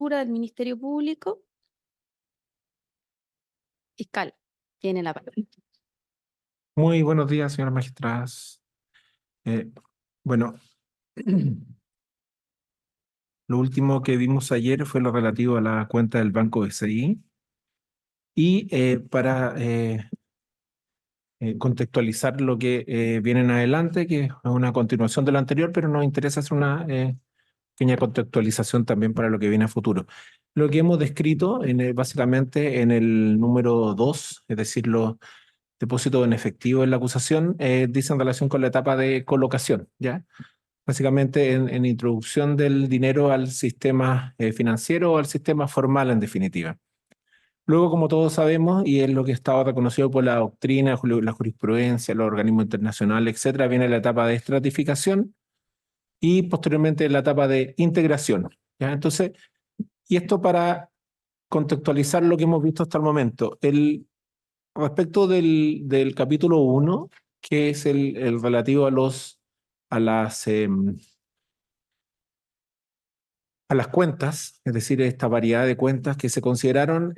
del Ministerio Público. Fiscal, tiene la palabra. Muy buenos días, señoras magistradas. Bueno, lo último que vimos ayer fue lo relativo a la cuenta del Banco BCI. Y para contextualizar lo que viene en adelante, que es una continuación de lo anterior, pero nos interesa hacer una pequeña contextualización también para lo que viene a futuro. Lo que hemos descrito básicamente en el número 2, es decir, los depósitos en efectivo en la acusación, dice en relación con la etapa de colocación, ¿ya? Básicamente en introducción del dinero al sistema financiero o al sistema formal en definitiva. Luego, como todos sabemos, y es lo que estaba reconocido por la doctrina, la jurisprudencia, los organismos internacionales, etcétera, viene la etapa de estratificación y posteriormente la etapa de integración, ¿ya? Entonces, y esto para contextualizar lo que hemos visto hasta el momento. Respecto del capítulo 1, que es el relativo a las cuentas, es decir, esta variedad de cuentas que se consideraron,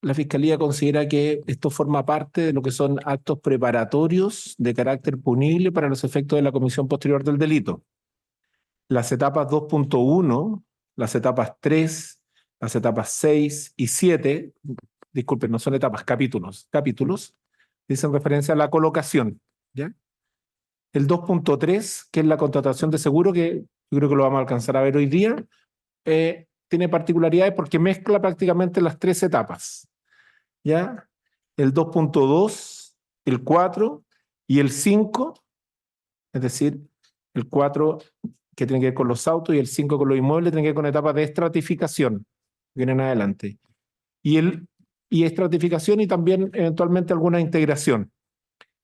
la Fiscalía considera que esto forma parte de lo que son actos preparatorios de carácter punible para los efectos de la comisión posterior del delito. Las etapas 2.1, las etapas 3, las etapas 6 y 7, disculpen, no son etapas, capítulos, dicen referencia a la colocación, ¿ya? El 2.3, que es la contratación de seguro, que yo creo que lo vamos a alcanzar a ver hoy día, tiene particularidades porque mezcla prácticamente las tres etapas, ¿ya? El 2.2, el 4 y el 5, es decir, el 4 que tiene que ver con los autos y el 5 con los inmuebles, tiene que ver con etapas de estratificación, vienen adelante. Y estratificación y también eventualmente alguna integración.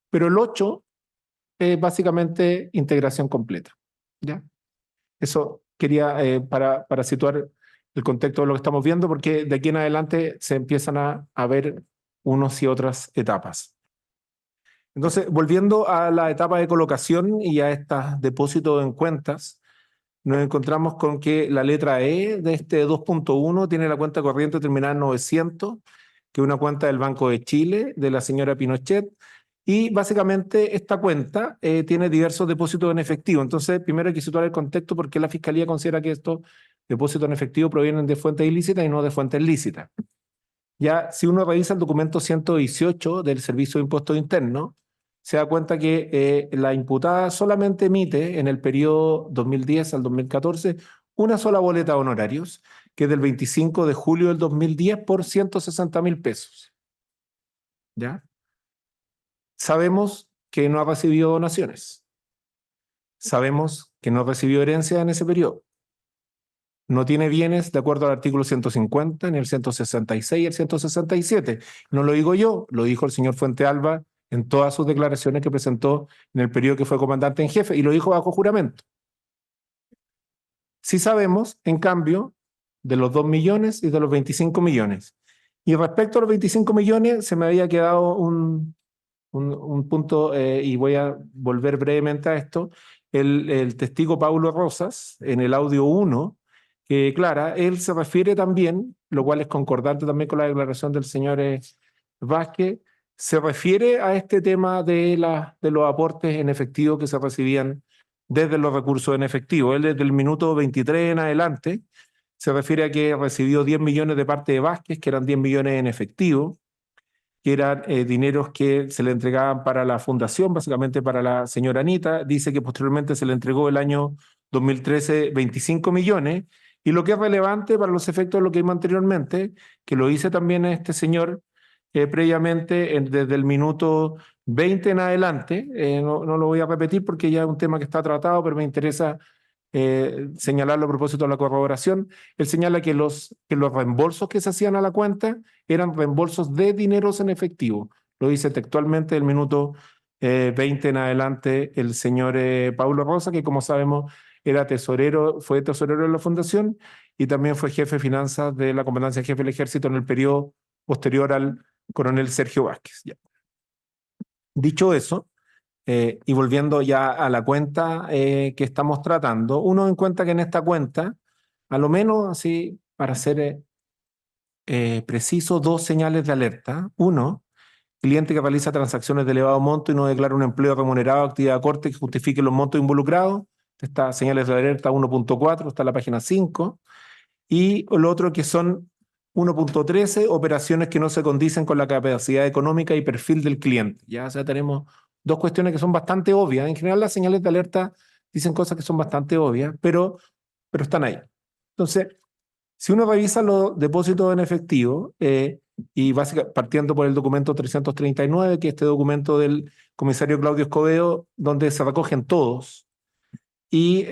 Pero el 8 es básicamente integración completa, ¿ya? Eso quería para situar el contexto de lo que estamos viendo, porque de aquí en adelante se empiezan a ver unos y otras etapas. Entonces, volviendo a la etapa de colocación y a estos depósitos en cuentas, nos encontramos con que la letra E de este 2.1 tiene la cuenta corriente terminada en 900, que es una cuenta del Banco de Chile, de la señora Pinochet, y básicamente esta cuenta tiene diversos depósitos en efectivo. Entonces, primero hay que situar el contexto porque la Fiscalía considera que estos depósitos en efectivo provienen de fuentes ilícitas y no de fuentes lícitas. Ya, si uno revisa el documento 118 del Servicio de Impuestos Internos, se da cuenta que la imputada solamente emite en el periodo 2010 al 2014 una sola boleta de honorarios, que es del 25 de julio del 2010 por 160.000 pesos. ¿Ya? Sabemos que no ha recibido donaciones. Sabemos que no recibió herencia en ese periodo. No tiene bienes de acuerdo al artículo 150, ni el 166 y el 167. No lo digo yo, lo dijo el señor Fuentealba en todas sus declaraciones que presentó en el periodo que fue comandante en jefe, y lo dijo bajo juramento. Sí sabemos, en cambio, de los 2 millones y de los 25 millones. Y respecto a los 25 millones, se me había quedado un punto, y voy a volver brevemente a esto. El testigo Paulo Rosas, en el audio 1, que clara, él se refiere también, lo cual es concordante también con la declaración del señor Vázquez, se refiere a este tema de los aportes en efectivo que se recibían desde los recursos en efectivo. Él desde el minuto 23 en adelante se refiere a que recibió 10 millones de parte de Vázquez, que eran 10 millones en efectivo, que eran dineros que se le entregaban para la fundación, básicamente para la señora Anita. Dice que posteriormente se le entregó el año 2013 25 millones, y lo que es relevante para los efectos de lo que vimos anteriormente, que lo dice también este señor previamente, desde el minuto 20 en adelante, no lo voy a repetir porque ya es un tema que está tratado, pero me interesa señalarlo a propósito de la corroboración. Él señala que los reembolsos que se hacían a la cuenta eran reembolsos de dineros en efectivo. Lo dice textualmente el minuto 20 en adelante el señor Paulo Rosa, que como sabemos era fue tesorero de la fundación y también fue jefe de finanzas de la Comandancia Jefe del Ejército en el periodo posterior al coronel Sergio Vázquez. Ya. Dicho eso, y volviendo ya a la cuenta que estamos tratando, uno encuentra que en esta cuenta a lo menos, así, para ser preciso, 2 señales de alerta. Uno, cliente que realiza transacciones de elevado monto y no declara un empleo remunerado o actividad a corte que justifique los montos involucrados. Estas señales de alerta 1.4, está en la página 5. Y lo otro que son 1.13, operaciones que no se condicen con la capacidad económica y perfil del cliente. Ya, o sea, tenemos 2 cuestiones que son bastante obvias. En general, las señales de alerta dicen cosas que son bastante obvias, pero están ahí. Entonces, si uno revisa los depósitos en efectivo, y básicamente partiendo por el documento 339, que es este documento del comisario Claudio Escobedo, donde se recogen todos, y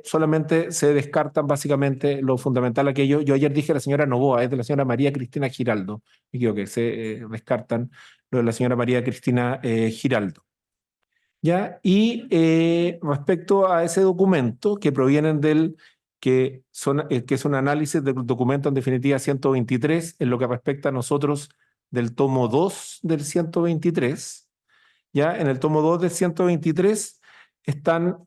solamente se descartan básicamente lo fundamental aquello. Yo ayer dije la señora Novoa, es de la señora María Cristina Giraldo. Me equivoqué, se descartan lo de la señora María Cristina Giraldo. ¿Ya? Y respecto a ese documento que provienen que es un análisis del documento en definitiva 123, en lo que respecta a nosotros del tomo 2 del 123, ¿ya? En el tomo 2 del 123 están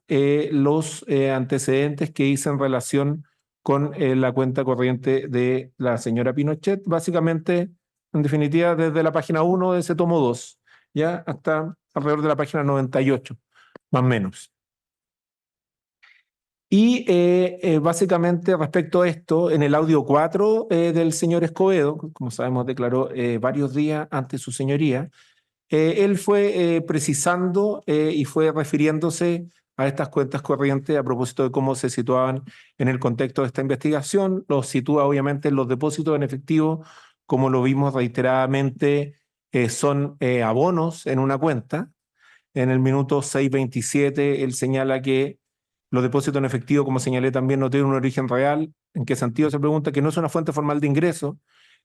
los antecedentes que hice en relación con la cuenta corriente de la señora Pinochet, básicamente, en definitiva, desde la página 1 de ese tomo 2, ¿ya? Hasta alrededor de la página 98, más o menos. Y básicamente respecto a esto, en el audio 4 del señor Escobedo, como sabemos declaró varios días ante su señoría, él fue precisando y fue refiriéndose a estas cuentas corrientes a propósito de cómo se situaban en el contexto de esta investigación. Los sitúa obviamente en los depósitos en efectivo, como lo vimos reiteradamente, son abonos en una cuenta. En el minuto 6:27 él señala que los depósitos en efectivo, como señalé también, no tienen un origen real. ¿En qué sentido? Se pregunta que no es una fuente formal de ingreso.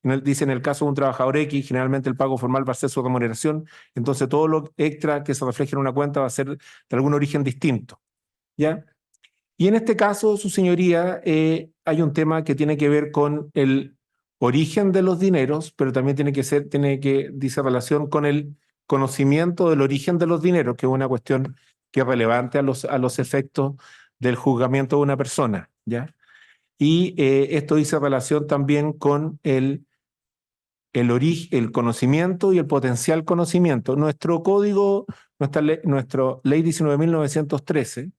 Dice, en el caso de un trabajador X, generalmente el pago formal va a ser su remuneración, entonces todo lo extra que se refleje en una cuenta va a ser de algún origen distinto, ¿ya? Y en este caso, su señoría, hay un tema que tiene que ver con el origen de los dineros, pero también dice relación con el conocimiento del origen de los dineros, que es una cuestión que es relevante a los efectos del juzgamiento de una persona, ¿ya? Y esto dice relación también con el conocimiento y el potencial conocimiento. Nuestro código, nuestra ley 19.913,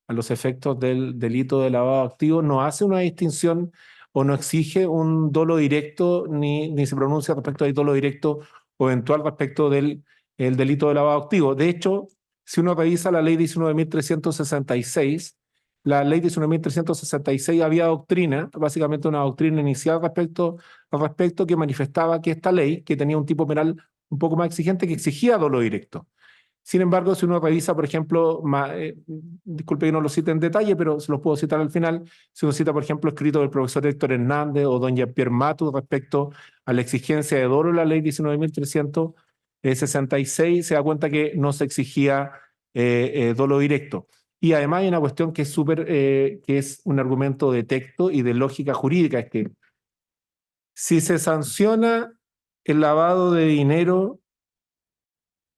a los efectos del delito de lavado de activos, no hace una distinción o no exige un dolo directo, ni se pronuncia respecto al dolo directo o eventual respecto del el delito de lavado de activos. De hecho, si uno revisa la ley 19.366, la ley 19.366 había doctrina, básicamente una doctrina inicial al respecto que manifestaba que esta ley, que tenía un tipo penal un poco más exigente, que exigía dolo directo. Sin embargo, si uno revisa, por ejemplo, disculpe que no lo cite en detalle, pero se los puedo citar al final, si uno cita, por ejemplo, escrito del profesor Héctor Hernández o don Jean-Pierre Matus respecto a la exigencia de dolo en la ley 19.366, se da cuenta que no se exigía dolo directo. Y además hay una cuestión que es un argumento de texto y de lógica jurídica, es que si se sanciona el lavado de dinero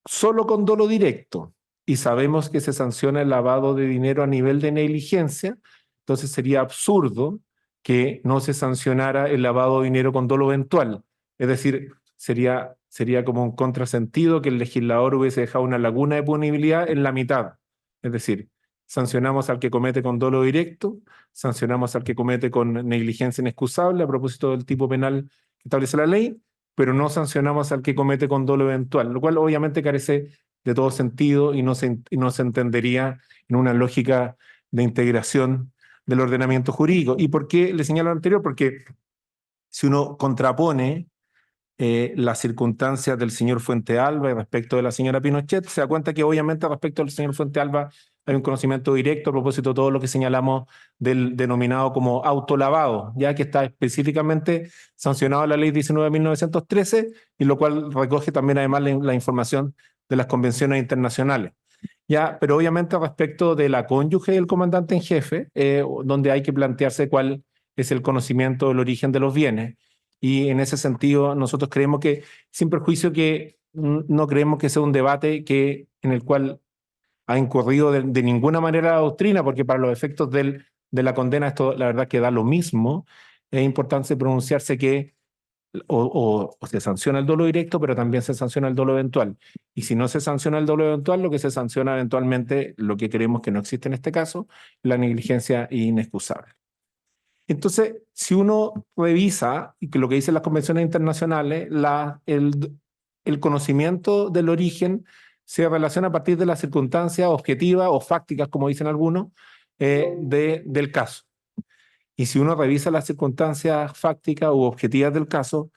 solo con dolo directo y sabemos que se sanciona el lavado de dinero a nivel de negligencia, entonces sería absurdo que no se sancionara el lavado de dinero con dolo eventual. Es decir, sería como un contrasentido que el legislador hubiese dejado una laguna de punibilidad en la mitad. Es decir, sancionamos al que comete con dolo directo, sancionamos al que comete con negligencia inexcusable a propósito del tipo penal que establece la ley, pero no sancionamos al que comete con dolo eventual, lo cual obviamente carece de todo sentido y no se entendería en una lógica de integración del ordenamiento jurídico. ¿Y por qué le señalo lo anterior? Porque si uno contrapone las circunstancias del señor Fuentealba y respecto de la señora Pinochet, se da cuenta que obviamente respecto del señor Fuentealba hay un conocimiento directo a propósito de todo lo que señalamos del denominado como autolavado, ya que está específicamente sancionado en la ley 19.913 y lo cual recoge también además la información de las convenciones internacionales. Ya, pero obviamente respecto de la cónyuge del comandante en jefe, donde hay que plantearse cuál es el conocimiento del origen de los bienes. Y en ese sentido, nosotros creemos que, sin perjuicio que no creemos que sea un debate en el cual ha incurrido de ninguna manera la doctrina, porque para los efectos del de la condena, esto la verdad que da lo mismo, es importante pronunciarse que o se sanciona el dolo directo, pero también se sanciona el dolo eventual. Y si no se sanciona el dolo eventual, lo que se sanciona eventualmente, lo que creemos que no existe en este caso, la negligencia inexcusable. Entonces, si uno revisa y que lo que dicen las convenciones internacionales, el conocimiento del origen se relaciona a partir de las circunstancias objetivas o fácticas, como dicen algunos, del caso. Y si uno revisa las circunstancias fácticas u objetivas del caso,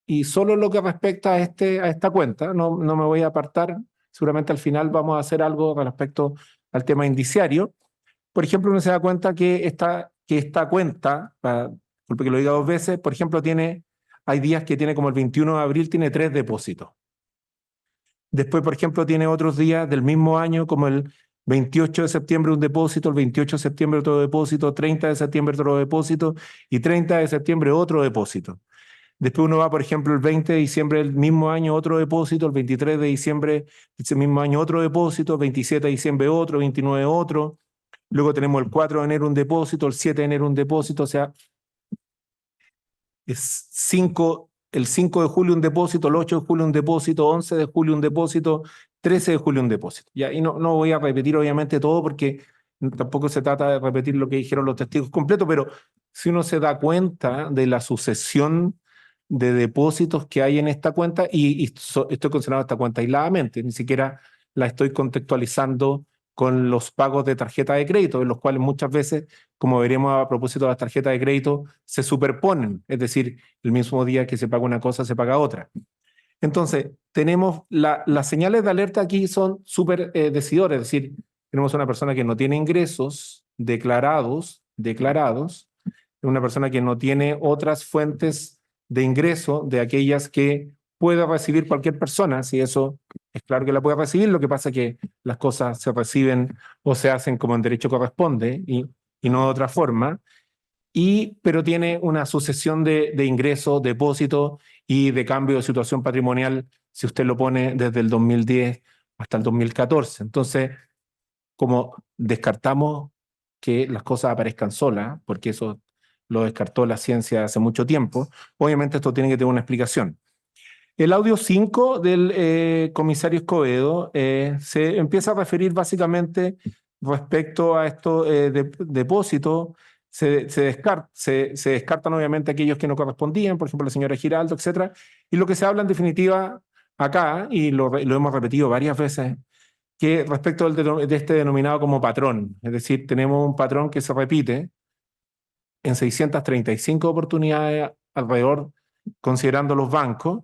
y solo lo que respecta a esta cuenta, no me voy a apartar, seguramente al final vamos a hacer algo respecto al tema indiciario. Por ejemplo, uno se da cuenta que esta cuenta, disculpe que lo diga dos veces, por ejemplo, hay días que tiene como el 21 de abril, tiene 3 depósitos. Después, por ejemplo, tiene otros días del mismo año, como el 28 de septiembre un depósito, el 28 de septiembre otro depósito, 30 de septiembre otro depósito y 30 de septiembre otro depósito. Después uno va, por ejemplo, el 20 de diciembre del mismo año otro depósito, el 23 de diciembre de ese mismo año otro depósito, el 27 de diciembre otro, 29 otro. Luego tenemos el 4 de enero un depósito, el 7 de enero un depósito, o sea, es el 5 de julio un depósito, el 8 de julio un depósito, 11 de julio un depósito, 13 de julio un depósito. ¿Ya? Y no voy a repetir obviamente todo porque tampoco se trata de repetir lo que dijeron los testigos completos, pero si uno se da cuenta de la sucesión de depósitos que hay en esta cuenta, estoy considerando esta cuenta aisladamente, ni siquiera la estoy contextualizando con los pagos de tarjeta de crédito, en los cuales muchas veces, como veremos a propósito de las tarjetas de crédito, se superponen, es decir, el mismo día que se paga una cosa, se paga otra. Entonces, tenemos las señales de alerta aquí son súper decidoras, es decir, tenemos una persona que no tiene ingresos declarados, una persona que no tiene otras fuentes de ingreso de aquellas que puede recibir cualquier persona, si eso es claro que la puede recibir, lo que pasa es que las cosas se reciben o se hacen como en derecho corresponde y no de otra forma, pero tiene una sucesión de ingresos, depósitos y de cambio de situación patrimonial, si usted lo pone desde el 2010 hasta el 2014. Entonces, como descartamos que las cosas aparezcan solas, porque eso lo descartó la ciencia hace mucho tiempo, obviamente esto tiene que tener una explicación. El audio 5 del comisario Escobedo se empieza a referir básicamente respecto a estos depósitos. Se descartan obviamente aquellos que no correspondían, por ejemplo la señora Giraldo, etc. Y lo que se habla en definitiva acá, y lo hemos repetido varias veces, que respecto de este denominado como patrón, es decir, tenemos un patrón que se repite en 635 oportunidades alrededor, considerando los bancos,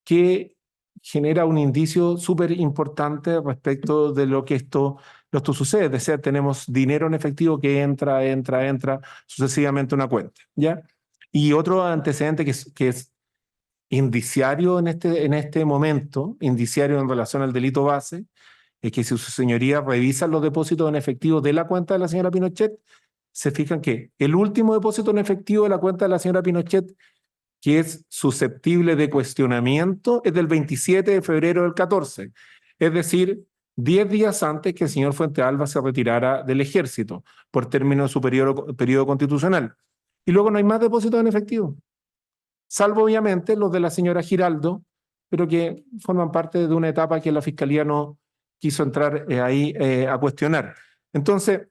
que genera un indicio súper importante respecto de lo que esto sucede. Es decir, tenemos dinero en efectivo que entra sucesivamente a una cuenta, ¿ya? Y otro antecedente que es indiciario en este momento, indiciario en relación al delito base, es que si su señoría revisa los depósitos en efectivo de la cuenta de la señora Pinochet, se fijan que el último depósito en efectivo de la cuenta de la señora Pinochet, que es susceptible de cuestionamiento, es del 27 de febrero del 14. Es decir, 10 días antes que el señor Fuentealba se retirara del ejército por término de su periodo constitucional. Y luego no hay más depósitos en efectivo, salvo obviamente los de la señora Giraldo, pero que forman parte de una etapa que la Fiscalía no quiso entrar ahí a cuestionar. Entonces,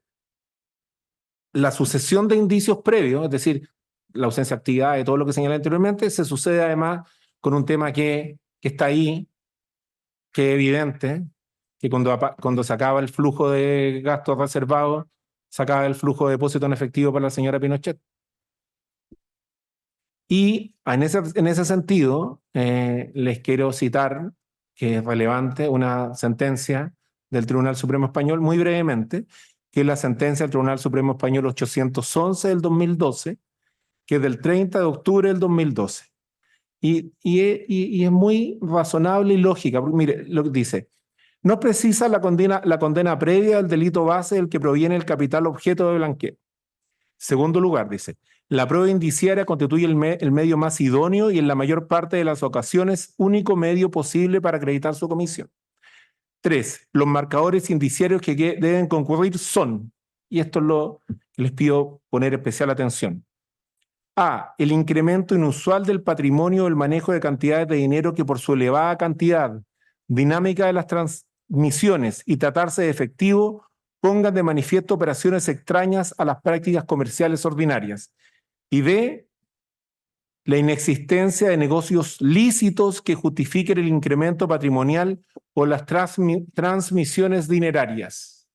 la sucesión de indicios previos, es decir, la ausencia de actividad y todo lo que señalé anteriormente, se sucede además con un tema que está ahí, que es evidente, que cuando se acaba el flujo de gastos reservados, se acaba el flujo de depósito en efectivo para la señora Pinochet. Y en ese sentido, les quiero citar, que es relevante, una sentencia del Tribunal Supremo Español, muy brevemente, que es la sentencia del Tribunal Supremo Español 811 del 2012, que es del 30 de octubre del 2012. Y es muy razonable y lógica. Mire, lo que dice, no precisa la condena previa del delito base del que proviene el capital objeto de blanqueo. Segundo lugar, dice, la prueba indiciaria constituye el medio más idóneo y en la mayor parte de las ocasiones único medio posible para acreditar su comisión. 3. Los marcadores indiciarios que deben concurrir son, y esto es lo les pido poner especial atención. A. El incremento inusual del patrimonio o el manejo de cantidades de dinero que por su elevada cantidad, dinámica de las transmisiones y tratarse de efectivo, pongan de manifiesto operaciones extrañas a las prácticas comerciales ordinarias. Y B. La inexistencia de negocios lícitos que justifiquen el incremento patrimonial o las transmisiones dinerarias.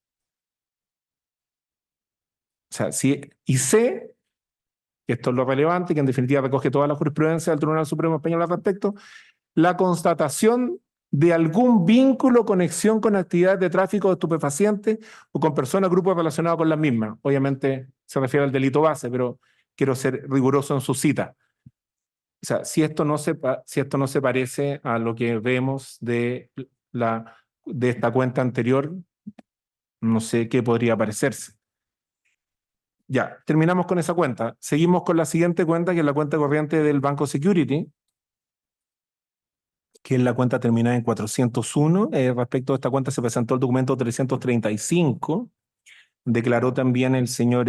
O sea, y C, que esto es lo relevante, que en definitiva recoge toda la jurisprudencia del Tribunal Supremo Español al respecto, la constatación de algún vínculo o conexión con actividades de tráfico de estupefacientes o con personas, grupos relacionados con las mismas. Obviamente se refiere al delito base, pero quiero ser riguroso en su cita. O sea, si esto no se parece a lo que vemos de esta cuenta anterior, no sé qué podría parecerse. Ya, terminamos con esa cuenta. Seguimos con la siguiente cuenta, que es la cuenta corriente del Banco Security, que es la cuenta terminada en 401. Respecto a esta cuenta se presentó el documento 335. Declaró también el señor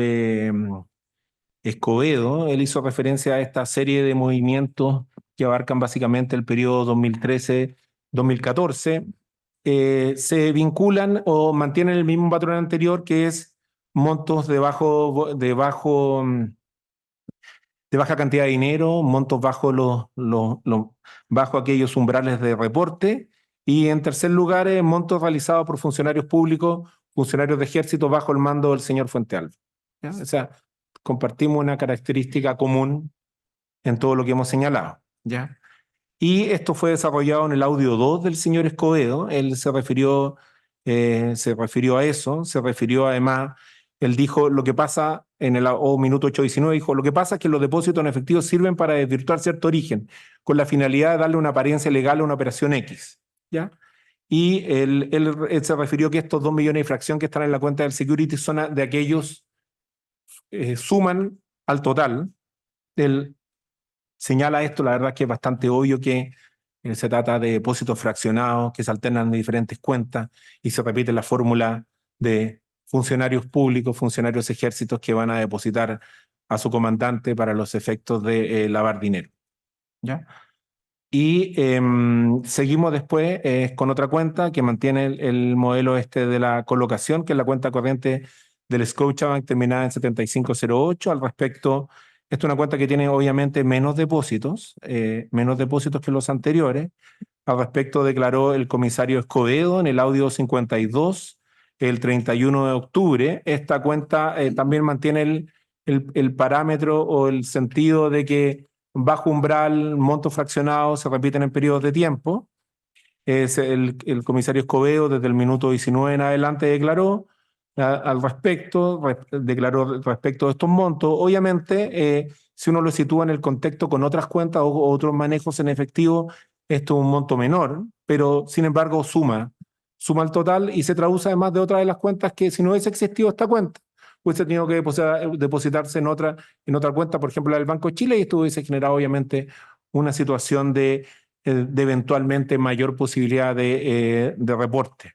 Escobedo. Él hizo referencia a esta serie de movimientos que abarcan básicamente el periodo 2013-2014. Se vinculan o mantienen el mismo patrón anterior, que es montos de baja cantidad de dinero, montos bajo aquellos umbrales de reporte, y en tercer lugar, montos realizados por funcionarios públicos, funcionarios de ejército bajo el mando del señor Fuentealba. ¿Ya? O sea, compartimos una característica común en todo lo que hemos señalado. ¿Ya? Y esto fue desarrollado en el audio 2 del señor Escobedo. Él se refirió a eso, se refirió además, él dijo lo que pasa en el minuto 8:19, dijo lo que pasa es que los depósitos en efectivo sirven para desvirtuar cierto origen, con la finalidad de darle una apariencia legal a una operación X. ¿Ya? Y él se refirió que estos 2 millones y fracción que están en la cuenta del Security son de aquellos, suman al total. Él señala esto, la verdad es que es bastante obvio que se trata de depósitos fraccionados que se alternan en diferentes cuentas y se repite la fórmula de funcionarios públicos, funcionarios ejércitos que van a depositar a su comandante para los efectos de lavar dinero. ¿Ya? Y seguimos después con otra cuenta que mantiene el modelo de la colocación, que es la cuenta corriente del Scotiabank terminada en 7508. Al respecto, esta es una cuenta que tiene obviamente menos depósitos que los anteriores. Al respecto declaró el comisario Escobedo en el audio 52 el 31 de octubre. Esta cuenta también mantiene el parámetro o el sentido de que bajo umbral, montos fraccionados se repiten en periodos de tiempo. El comisario Escobedo desde el minuto 19 en adelante declaró respecto de estos montos. Obviamente, si uno lo sitúa en el contexto con otras cuentas o otros manejos en efectivo, esto es un monto menor, pero sin embargo suma al total y se traduce además de otra de las cuentas que si no hubiese existido esta cuenta, hubiese tenido que depositarse en otra cuenta, por ejemplo la del Banco de Chile, y esto hubiese generado obviamente una situación de eventualmente mayor posibilidad de reporte.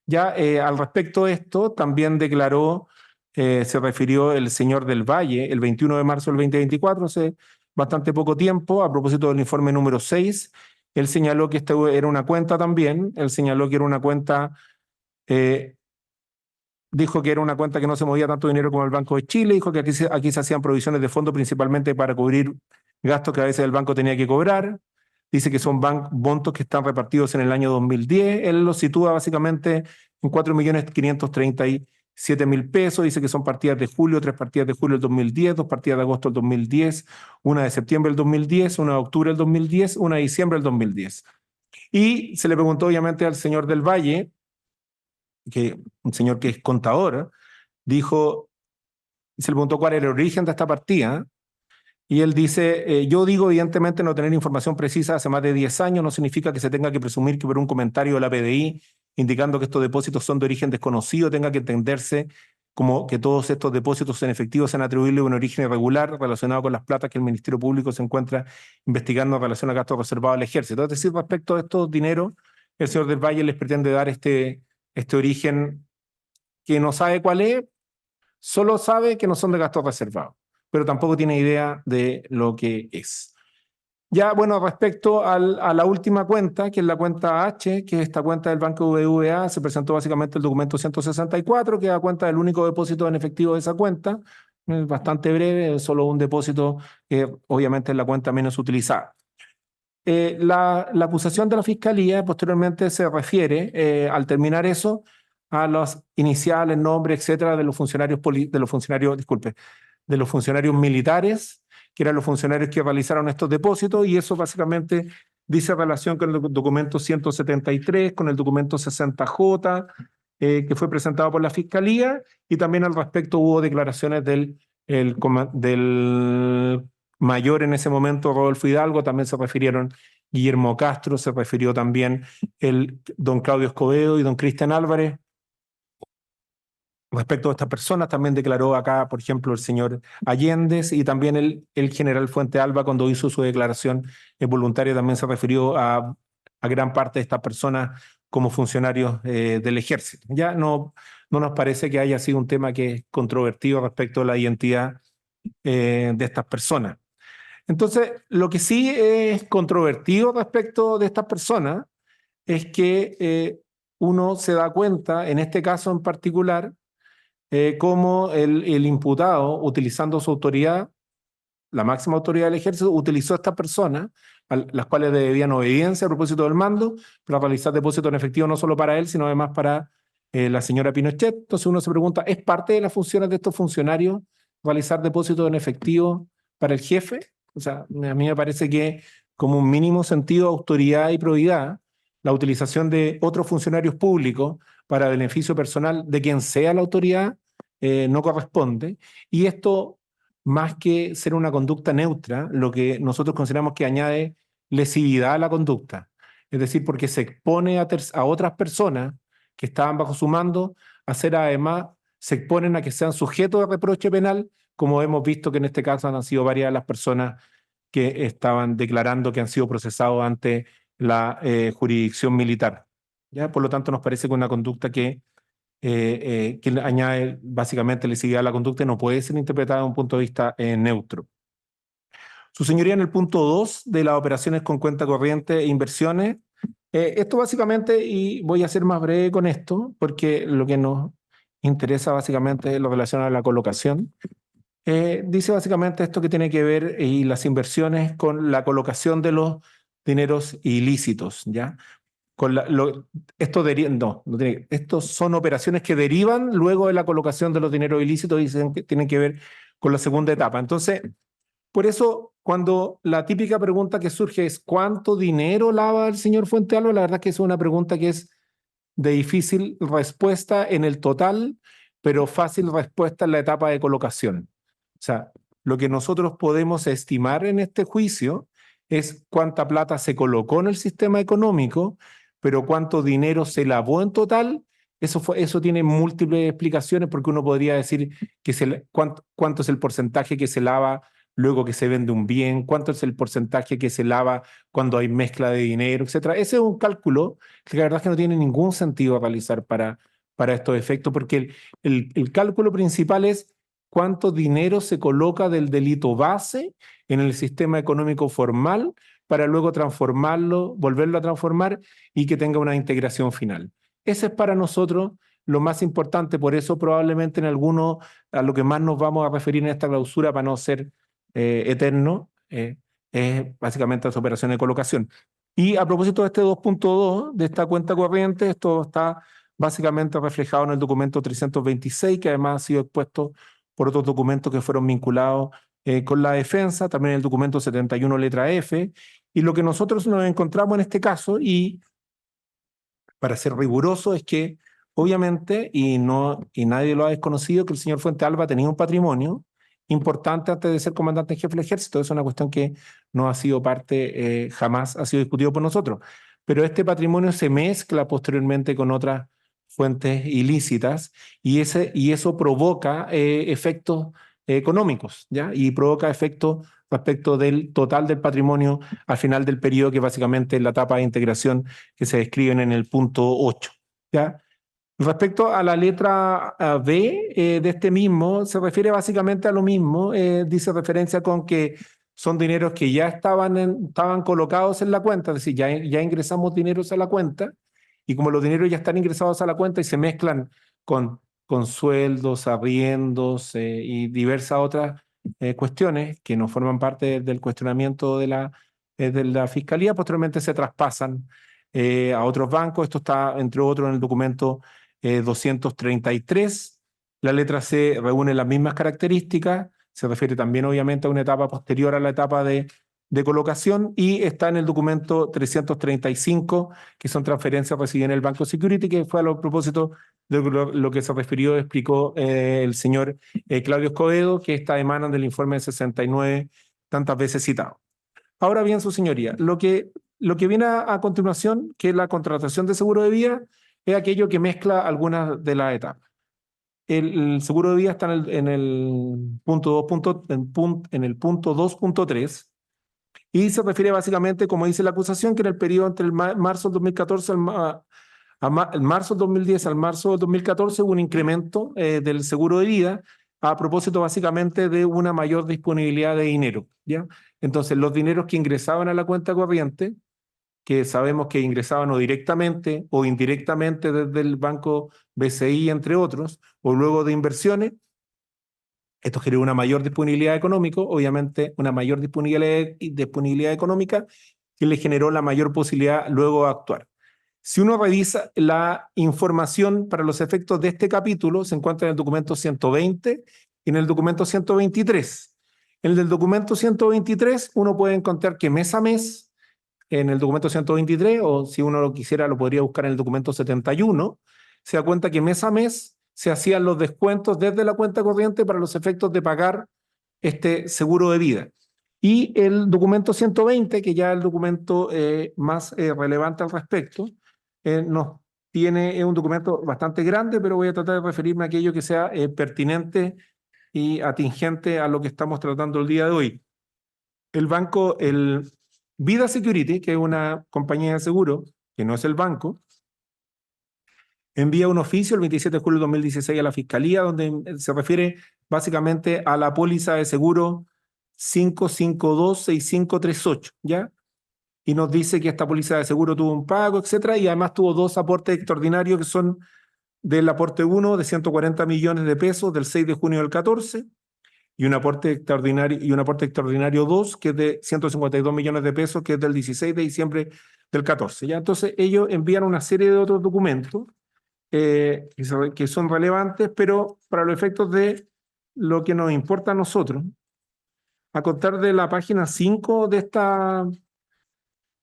Ya al respecto de esto, también declaró, se refirió el señor del Valle el 21 de marzo del 2024, hace bastante poco tiempo, a propósito del informe número 6. Él señaló que esta era una cuenta también, él señaló que era una cuenta, dijo que era una cuenta que no se movía tanto dinero como el Banco de Chile, dijo que aquí se hacían provisiones de fondo principalmente para cubrir gastos que a veces el banco tenía que cobrar. Dice que son montos que están repartidos en el año 2010. Él los sitúa básicamente en 4.537.000 pesos. Dice que son partidas de julio, 3 partidas de julio del 2010, 2 partidas de agosto del 2010, una de septiembre del 2010, una de octubre del 2010, una de diciembre del 2010. Y se le preguntó obviamente al señor del Valle, un señor que es contador, se le preguntó cuál era el origen de esta partida. Y él dice, yo digo evidentemente no tener información precisa hace más de 10 años no significa que se tenga que presumir que por un comentario de la PDI indicando que estos depósitos son de origen desconocido tenga que entenderse como que todos estos depósitos en efectivo sean atribuibles a un origen irregular relacionado con las platas que el Ministerio Público se encuentra investigando en relación a gastos reservados al ejército. Es decir, respecto a estos dineros, el señor del Valle les pretende dar este origen que no sabe cuál es, Solo sabe que no son de gastos reservados, pero tampoco tiene idea de lo que es. Ya, bueno, respecto a la última cuenta, que es la cuenta H, que es esta cuenta del Banco BBVA, se presentó básicamente el documento 164, que da cuenta del único depósito en efectivo de esa cuenta. Es bastante breve, es solo un depósito que obviamente es la cuenta menos utilizada. La acusación de la Fiscalía posteriormente se refiere, al terminar eso, a las iniciales, nombres, etcétera, de los funcionarios, de los funcionarios militares, que eran los funcionarios que realizaron estos depósitos, y eso básicamente dice relación con el documento 173, con el documento 60J, que fue presentado por la Fiscalía, y también al respecto hubo declaraciones del mayor en ese momento, Rodolfo Hidalgo, también se refirieron Guillermo Castro, se refirió también el don Claudio Escobedo y don Cristian Álvarez. Respecto a estas personas, también declaró acá, por ejemplo, el señor Allende, y también el general Fuente Alba, cuando hizo su declaración voluntaria, también se refirió a gran parte de estas personas como funcionarios del ejército. Ya no nos parece que haya sido un tema que es controvertido respecto a la identidad de estas personas. Entonces, lo que sí es controvertido respecto de estas personas es que uno se da cuenta, en este caso en particular, cómo el imputado, utilizando su autoridad, la máxima autoridad del ejército, utilizó a estas personas, las cuales debían obediencia a propósito del mando, para realizar depósitos en efectivo no solo para él, sino además para la señora Pinochet. Entonces uno se pregunta, ¿es parte de las funciones de estos funcionarios realizar depósitos en efectivo para el jefe? O sea, a mí me parece que como un mínimo sentido de autoridad y probidad, la utilización de otros funcionarios públicos para beneficio personal de quien sea la autoridad no corresponde. Y esto, más que ser una conducta neutra, lo que nosotros consideramos que añade lesividad a la conducta. Es decir, porque se expone a otras personas que estaban bajo su mando, a ser además, se exponen a que sean sujetos de reproche penal, como hemos visto que en este caso han sido varias de las personas que estaban declarando que han sido procesados ante la jurisdicción militar. ¿Ya? Por lo tanto, nos parece que una conducta que añade básicamente lesividad a la conducta y no puede ser interpretada desde un punto de vista neutro. Su señoría, en el punto 2 de las operaciones con cuenta corriente e inversiones, esto básicamente, y voy a ser más breve con esto, porque lo que nos interesa básicamente es lo relacionado a la colocación. Dice básicamente esto que tiene que ver y las inversiones con la colocación de los dineros ilícitos, ¿ya? Estos son operaciones que derivan luego de la colocación de los dineros ilícitos y dicen que tienen que ver con la segunda etapa. Entonces, por eso, cuando la típica pregunta que surge es ¿cuánto dinero lava el señor Fuente Alba? La verdad es que es una pregunta que es de difícil respuesta en el total, pero fácil respuesta en la etapa de colocación. O sea, lo que nosotros podemos estimar en este juicio es cuánta plata se colocó en el sistema económico, pero cuánto dinero se lavó en total. Eso tiene múltiples explicaciones, porque uno podría decir que cuánto es el porcentaje que se lava luego que se vende un bien, cuánto es el porcentaje que se lava cuando hay mezcla de dinero, etcétera. Ese es un cálculo que la verdad es que no tiene ningún sentido realizar para estos efectos, porque el cálculo principal es cuánto dinero se coloca del delito base en el sistema económico formal para luego transformarlo, volverlo a transformar y que tenga una integración final. Ese es para nosotros lo más importante, por eso probablemente en alguno a lo que más nos vamos a referir en esta clausura para no ser eterno, es básicamente las operaciones de colocación. Y a propósito de este 2.2, de esta cuenta corriente, esto está básicamente reflejado en el documento 326, que además ha sido expuesto por otros documentos que fueron vinculados con la defensa, también el documento 71 letra F, y lo que nosotros nos encontramos en este caso, y para ser riguroso, es que obviamente, y nadie lo ha desconocido, que el señor Fuente Alba tenía un patrimonio importante antes de ser comandante en jefe del ejército. Es una cuestión que no ha sido parte, jamás ha sido discutido por nosotros. Pero este patrimonio se mezcla posteriormente con otras fuentes ilícitas y eso provoca efectos económicos, ¿ya? Y provoca efectos respecto del total del patrimonio al final del periodo, que básicamente es la etapa de integración que se describen en el punto 8, ¿ya? Respecto a la letra B de este mismo, se refiere básicamente a lo mismo, dice referencia con que son dineros que ya estaban colocados en la cuenta, es decir, ya ingresamos dineros a la cuenta, y como los dineros ya están ingresados a la cuenta y se mezclan con sueldos, arriendos y diversas otras cuestiones que no forman parte del cuestionamiento de la Fiscalía, posteriormente se traspasan a otros bancos. Esto está, entre otros, en el documento 233. La letra C reúne las mismas características, se refiere también obviamente a una etapa posterior a la etapa de colocación, y está en el documento 335, que son transferencias recibidas en el Banco Security, que fue a propósito de lo que se refirió, explicó el señor Claudio Escobedo, que esta emanan del informe 69 tantas veces citado. Ahora bien, su señoría, lo que viene a continuación, que es la contratación de seguro de vida, es aquello que mezcla algunas de las etapas. El seguro de vida está en el punto 2.3, y se refiere básicamente, como dice la acusación, que en el periodo entre el marzo del 2014 al marzo del 2010 al marzo del 2014 hubo un incremento del seguro de vida a propósito básicamente de una mayor disponibilidad de dinero, ¿ya? Entonces, los dineros que ingresaban a la cuenta corriente, que sabemos que ingresaban o directamente o indirectamente desde el banco BCI, entre otros, o luego de inversiones, esto generó una mayor disponibilidad económica, obviamente una mayor disponibilidad económica, que le generó la mayor posibilidad luego de actuar. Si uno revisa la información para los efectos de este capítulo, se encuentra en el documento 120 y en el documento 123. En el del documento 123 uno puede encontrar que mes a mes, en el documento 123, o si uno lo quisiera lo podría buscar en el documento 71, se da cuenta que mes a mes se hacían los descuentos desde la cuenta corriente para los efectos de pagar este seguro de vida. Y el documento 120, que ya es el documento más relevante al respecto, es un documento bastante grande, pero voy a tratar de referirme a aquello que sea pertinente y atingente a lo que estamos tratando el día de hoy. El Vida Security, que es una compañía de seguro, que no es el banco, envía un oficio el 27 de julio de 2016 a la Fiscalía, donde se refiere básicamente a la póliza de seguro 5526538, ¿ya? Y nos dice que esta póliza de seguro tuvo un pago, etcétera, y además tuvo dos aportes extraordinarios, que son del aporte 1 de 140 millones de pesos del 6 de junio del 14, y un aporte extraordinario 2, que es de 152 millones de pesos, que es del 16 de diciembre del 14. ¿Ya? Entonces ellos envían una serie de otros documentos que son relevantes, pero para los efectos de lo que nos importa a nosotros, a contar de la página 5 de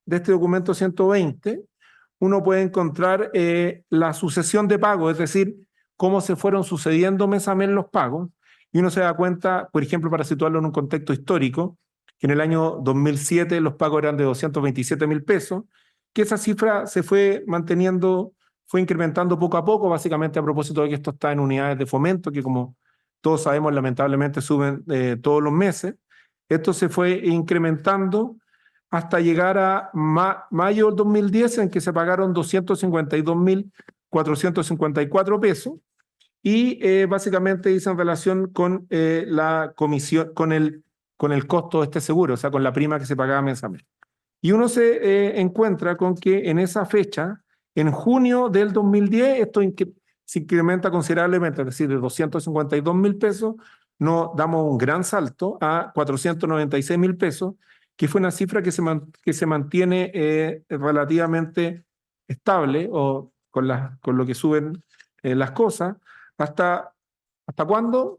este documento 120, uno puede encontrar la sucesión de pagos, es decir, cómo se fueron sucediendo mes a mes los pagos, y uno se da cuenta, por ejemplo, para situarlo en un contexto histórico, que en el año 2007 los pagos eran de 227.000 pesos, que esa cifra se fue manteniendo, fue incrementando poco a poco, básicamente a propósito de que esto está en unidades de fomento, que como todos sabemos lamentablemente suben todos los meses. Esto se fue incrementando hasta llegar a mayo del 2010, en que se pagaron 252.454 pesos, y básicamente dice en relación con la comisión, con el costo de este seguro, o sea, con la prima que se pagaba mes a mes. Y uno se encuentra con que en esa fecha, en junio del 2010, esto se incrementa considerablemente, es decir, de 252.000 pesos, nos damos un gran salto a 496.000 pesos, que fue una cifra que se mantiene relativamente estable, o con lo que suben las cosas. ¿Hasta cuándo?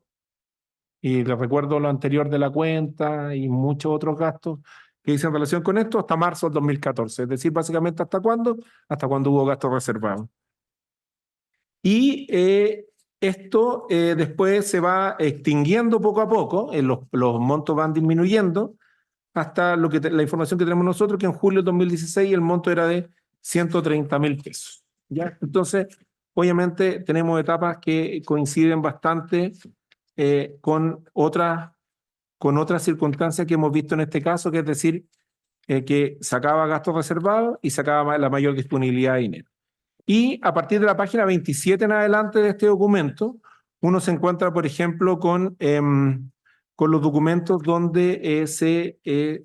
Y les recuerdo lo anterior de la cuenta y muchos otros gastos que hice en relación con esto, hasta marzo del 2014. Es decir, básicamente, ¿hasta cuándo? Hasta cuando hubo gastos reservados. Y esto después se va extinguiendo poco a poco, los montos van disminuyendo, hasta la información que tenemos nosotros, que en julio de 2016 el monto era de 130.000 pesos. ¿Ya? Entonces, obviamente tenemos etapas que coinciden bastante con otras circunstancias que hemos visto en este caso, que es decir, que sacaba gastos reservados y sacaba la mayor disponibilidad de dinero. Y a partir de la página 27 en adelante de este documento, uno se encuentra, por ejemplo, con los documentos donde se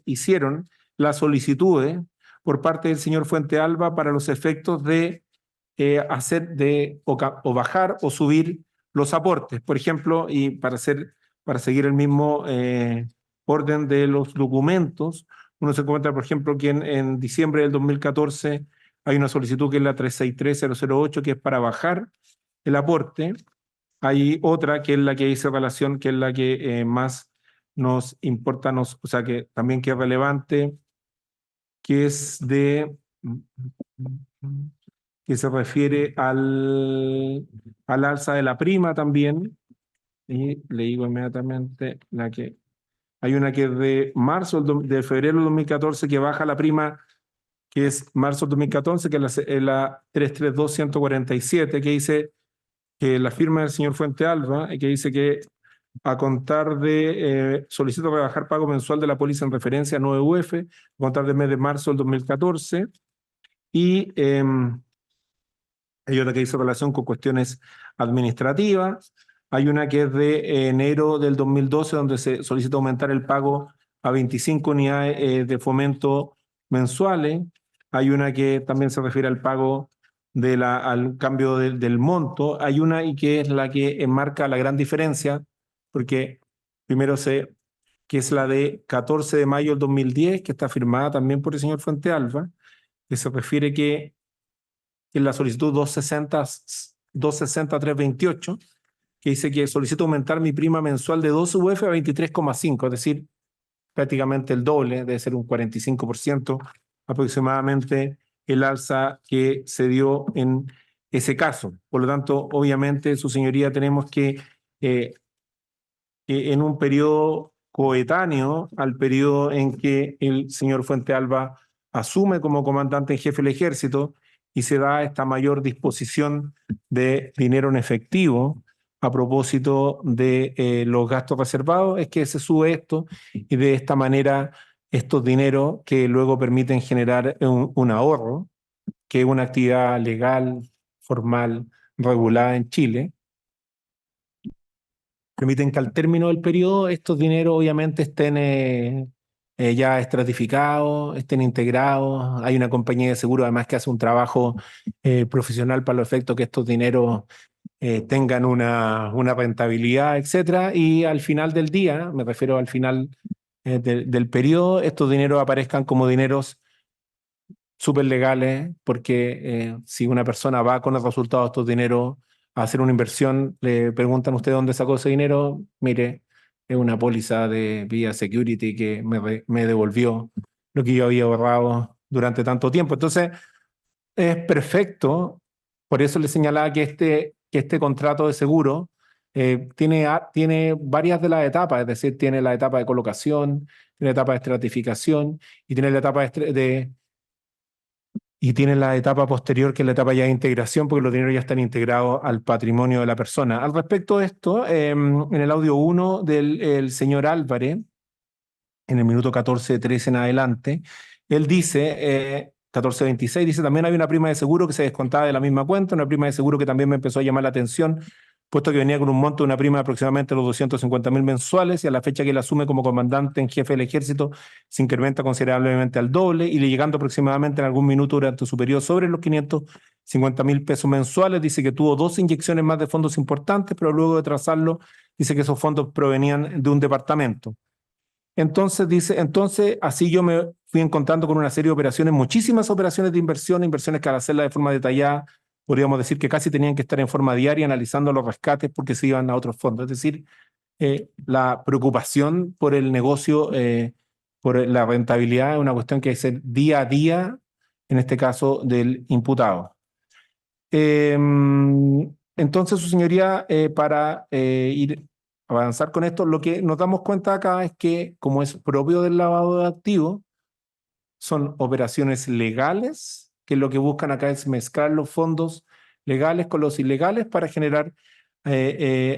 hicieron las solicitudes por parte del señor Fuentealba para los efectos de o bajar o subir los aportes. Por ejemplo, y para seguir el mismo orden de los documentos, uno se encuentra, por ejemplo, que en diciembre del 2014 hay una solicitud que es la 363008, que es para bajar el aporte. Hay otra que es la que dice relación, que es la que más nos importa, o sea, que también que es relevante, que es que se refiere al alza de la prima también. Y le digo inmediatamente hay una que es de de febrero del 2014 que baja la prima, que es marzo del 2014, que es la 332147, que dice que la firma del señor Fuentealba, que dice que a contar de, solicito rebajar pago mensual de la póliza en referencia a 9UF, a contar del mes de marzo del 2014, y hay otra que dice relación con cuestiones administrativas, hay una que es de enero del 2012, donde se solicita aumentar el pago a 25 unidades de fomento mensuales, hay una que también se refiere al pago al cambio del monto, hay una y que es la que enmarca la gran diferencia, porque primero que es la de 14 de mayo del 2010, que está firmada también por el señor Fuentealba, que se refiere que en la solicitud 260.328, que dice que solicito aumentar mi prima mensual de 12 UF a 23,5, es decir, prácticamente el doble, debe ser un 45% aproximadamente el alza que se dio en ese caso. Por lo tanto, obviamente, su señoría, tenemos que en un periodo coetáneo al periodo en que el señor Fuentealba asume como comandante en jefe del ejército y se da esta mayor disposición de dinero en efectivo a propósito de los gastos reservados, es que se sube esto y de esta manera estos dineros que luego permiten generar un ahorro, que es una actividad legal, formal, regulada en Chile, permiten que al término del periodo estos dineros obviamente estén ya estratificados, estén integrados. Hay una compañía de seguro además que hace un trabajo profesional para los efectos que estos dineros tengan una rentabilidad, etcétera. Y al final del día, me refiero al final del periodo, estos dineros aparezcan como dineros súper legales, porque si una persona va con el resultado de estos dineros a hacer una inversión, le preguntan a usted dónde sacó ese dinero, mire, es una póliza de Via Security que me devolvió lo que yo había ahorrado durante tanto tiempo. Entonces, es perfecto, por eso le señalaba que este contrato de seguro tiene varias de las etapas, es decir, tiene la etapa de colocación, tiene la etapa de estratificación y tiene la etapa y tiene la etapa posterior, que es la etapa ya de integración, porque los dineros ya están integrados al patrimonio de la persona. Al respecto de esto, en el audio 1 del señor Álvarez, en el minuto 14:13 en adelante, él dice, 14:26, dice, también hay una prima de seguro que se descontaba de la misma cuenta, una prima de seguro que también me empezó a llamar la atención, puesto que venía con un monto de una prima de aproximadamente los 250.000 mensuales, y a la fecha que él asume como comandante en jefe del ejército se incrementa considerablemente al doble, y le llegando aproximadamente en algún minuto durante su periodo sobre los 550.000 pesos mensuales. Dice que tuvo 2 inyecciones más de fondos importantes, pero luego de trazarlo, dice que esos fondos provenían de un departamento. Entonces así yo me fui encontrando con una serie de operaciones, muchísimas operaciones de inversiones que al hacerlas de forma detallada, podríamos decir que casi tenían que estar en forma diaria analizando los rescates porque se iban a otros fondos. Es decir, la preocupación por el negocio, por la rentabilidad, es una cuestión que es el día a día, en este caso del imputado. Entonces, su señoría, para avanzar con esto, lo que nos damos cuenta acá es que, como es propio del lavado de activos, son operaciones legales, que lo que buscan acá es mezclar los fondos legales con los ilegales para generar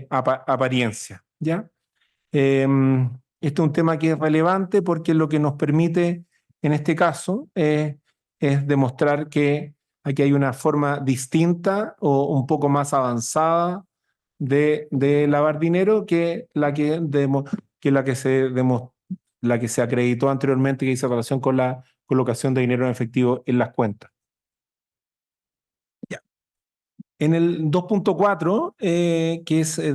apariencia, ¿ya? Este es un tema que es relevante porque lo que nos permite, en este caso, es demostrar que Aquí hay una forma distinta o un poco más avanzada de lavar dinero que la que se acreditó anteriormente, que hizo relación con la colocación de dinero en efectivo en las cuentas. Ya. En el 2.4,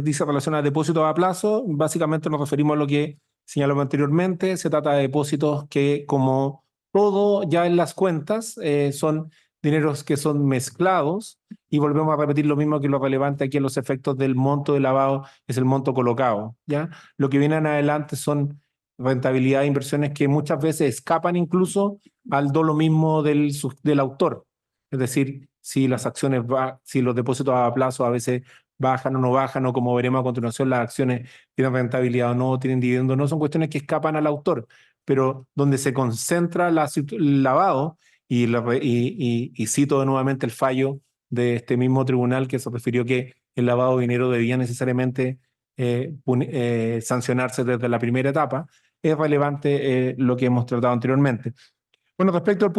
dice relación a depósitos a plazo, básicamente nos referimos a lo que señalamos anteriormente. Se trata de depósitos que, como todo ya en las cuentas, son dineros que son mezclados, y volvemos a repetir lo mismo que lo relevante aquí en los efectos del monto de lavado, es el monto colocado, ¿ya? Lo que viene en adelante son rentabilidad de inversiones que muchas veces escapan incluso al dolo mismo del autor. Es decir, si las acciones si los depósitos a plazo a veces bajan o no bajan, o como veremos a continuación, las acciones tienen rentabilidad o no, tienen dividendo o no, son cuestiones que escapan al autor, pero donde se concentra el lavado, y cito nuevamente el fallo de este mismo tribunal que se refirió que el lavado de dinero debía necesariamente sancionarse desde la primera etapa, es relevante lo que hemos tratado anteriormente. Bueno, respecto al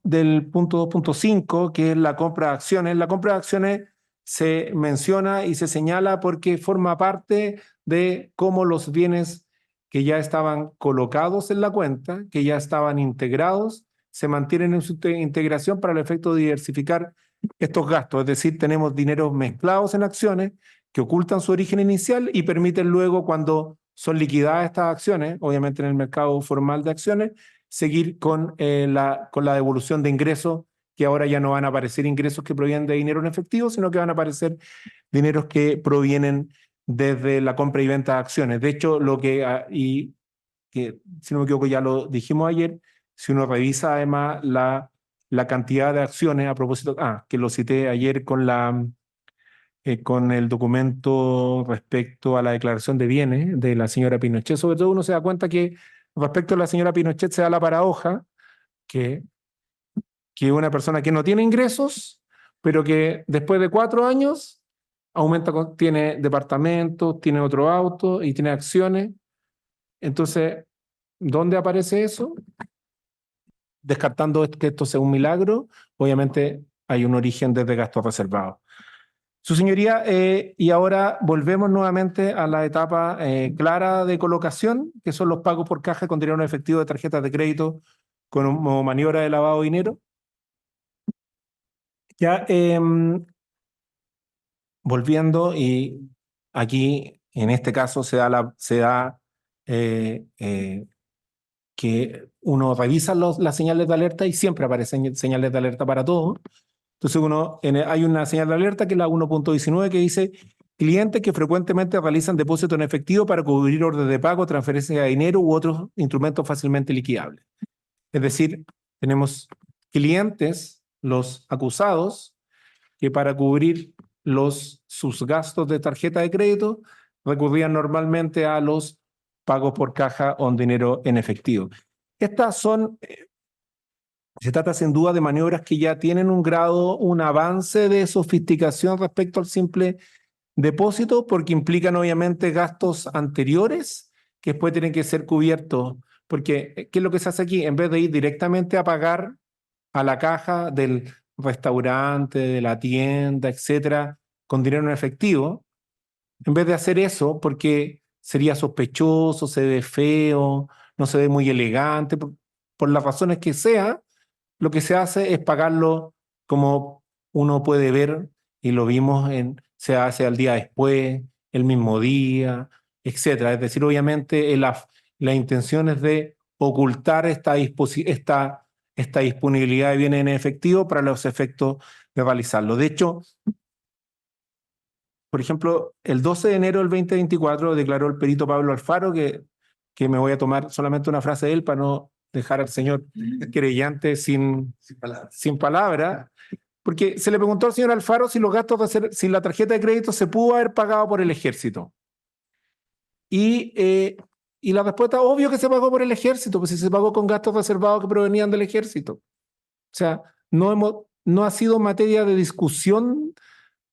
del punto 2.5, que es la compra de acciones se menciona y se señala porque forma parte de cómo los bienes que ya estaban colocados en la cuenta, que ya estaban integrados, se mantienen en su integración para el efecto de diversificar estos gastos. Es decir, tenemos dineros mezclados en acciones que ocultan su origen inicial y permiten luego, cuando son liquidadas estas acciones, obviamente en el mercado formal de acciones, seguir con la devolución de ingresos, que ahora ya no van a aparecer ingresos que provienen de dinero en efectivo, sino que van a aparecer dineros que provienen desde la compra y venta de acciones. De hecho, que si no me equivoco ya lo dijimos ayer, si uno revisa además la cantidad de acciones, a propósito, que lo cité ayer con el documento respecto a la declaración de bienes de la señora Pinochet, sobre todo uno se da cuenta que respecto a la señora Pinochet se da la paradoja que una persona que no tiene ingresos, pero que después de 4 años tiene departamentos, tiene otro auto y tiene acciones. Entonces, ¿dónde aparece eso? Descartando que esto sea un milagro, obviamente hay un origen desde gastos reservados. Su señoría, y ahora volvemos nuevamente a la etapa clara de colocación, que son los pagos por caja con dinero en efectivo de tarjetas de crédito como maniobra de lavado de dinero. Ya, volviendo, y aquí en este caso se da que uno revisa las señales de alerta y siempre aparecen señales de alerta para todo. Entonces hay una señal de alerta que es la 1.19 que dice: clientes que frecuentemente realizan depósitos en efectivo para cubrir órdenes de pago, transferencia de dinero u otros instrumentos fácilmente liquidables. Es decir, tenemos clientes, los acusados, que para cubrir sus gastos de tarjeta de crédito recurrían normalmente a los pagos por caja o en dinero en efectivo. Se trata sin duda de maniobras que ya tienen un avance de sofisticación respecto al simple depósito, porque implican obviamente gastos anteriores que después tienen que ser cubiertos. Porque, ¿qué es lo que se hace aquí? En vez de ir directamente a pagar a la caja del restaurante, de la tienda, etcétera, con dinero en efectivo, en vez de hacer eso, porque sería sospechoso, se ve feo, no se ve muy elegante, por las razones que sea, lo que se hace es pagarlo como uno puede ver, y lo vimos, se hace al día después, el mismo día, etcétera. Es decir, obviamente la intención es de ocultar esta disponibilidad de bienes en efectivo para los efectos de realizarlo. De hecho, por ejemplo, el 12 de enero del 2024 declaró el perito Pablo Alfaro, que me voy a tomar solamente una frase de él para no dejar al señor querellante sin palabra, porque se le preguntó al señor Alfaro si si la tarjeta de crédito se pudo haber pagado por el ejército. Y la respuesta: obvio que se pagó por el ejército, pues si se pagó con gastos reservados que provenían del ejército. O sea, no ha sido materia de discusión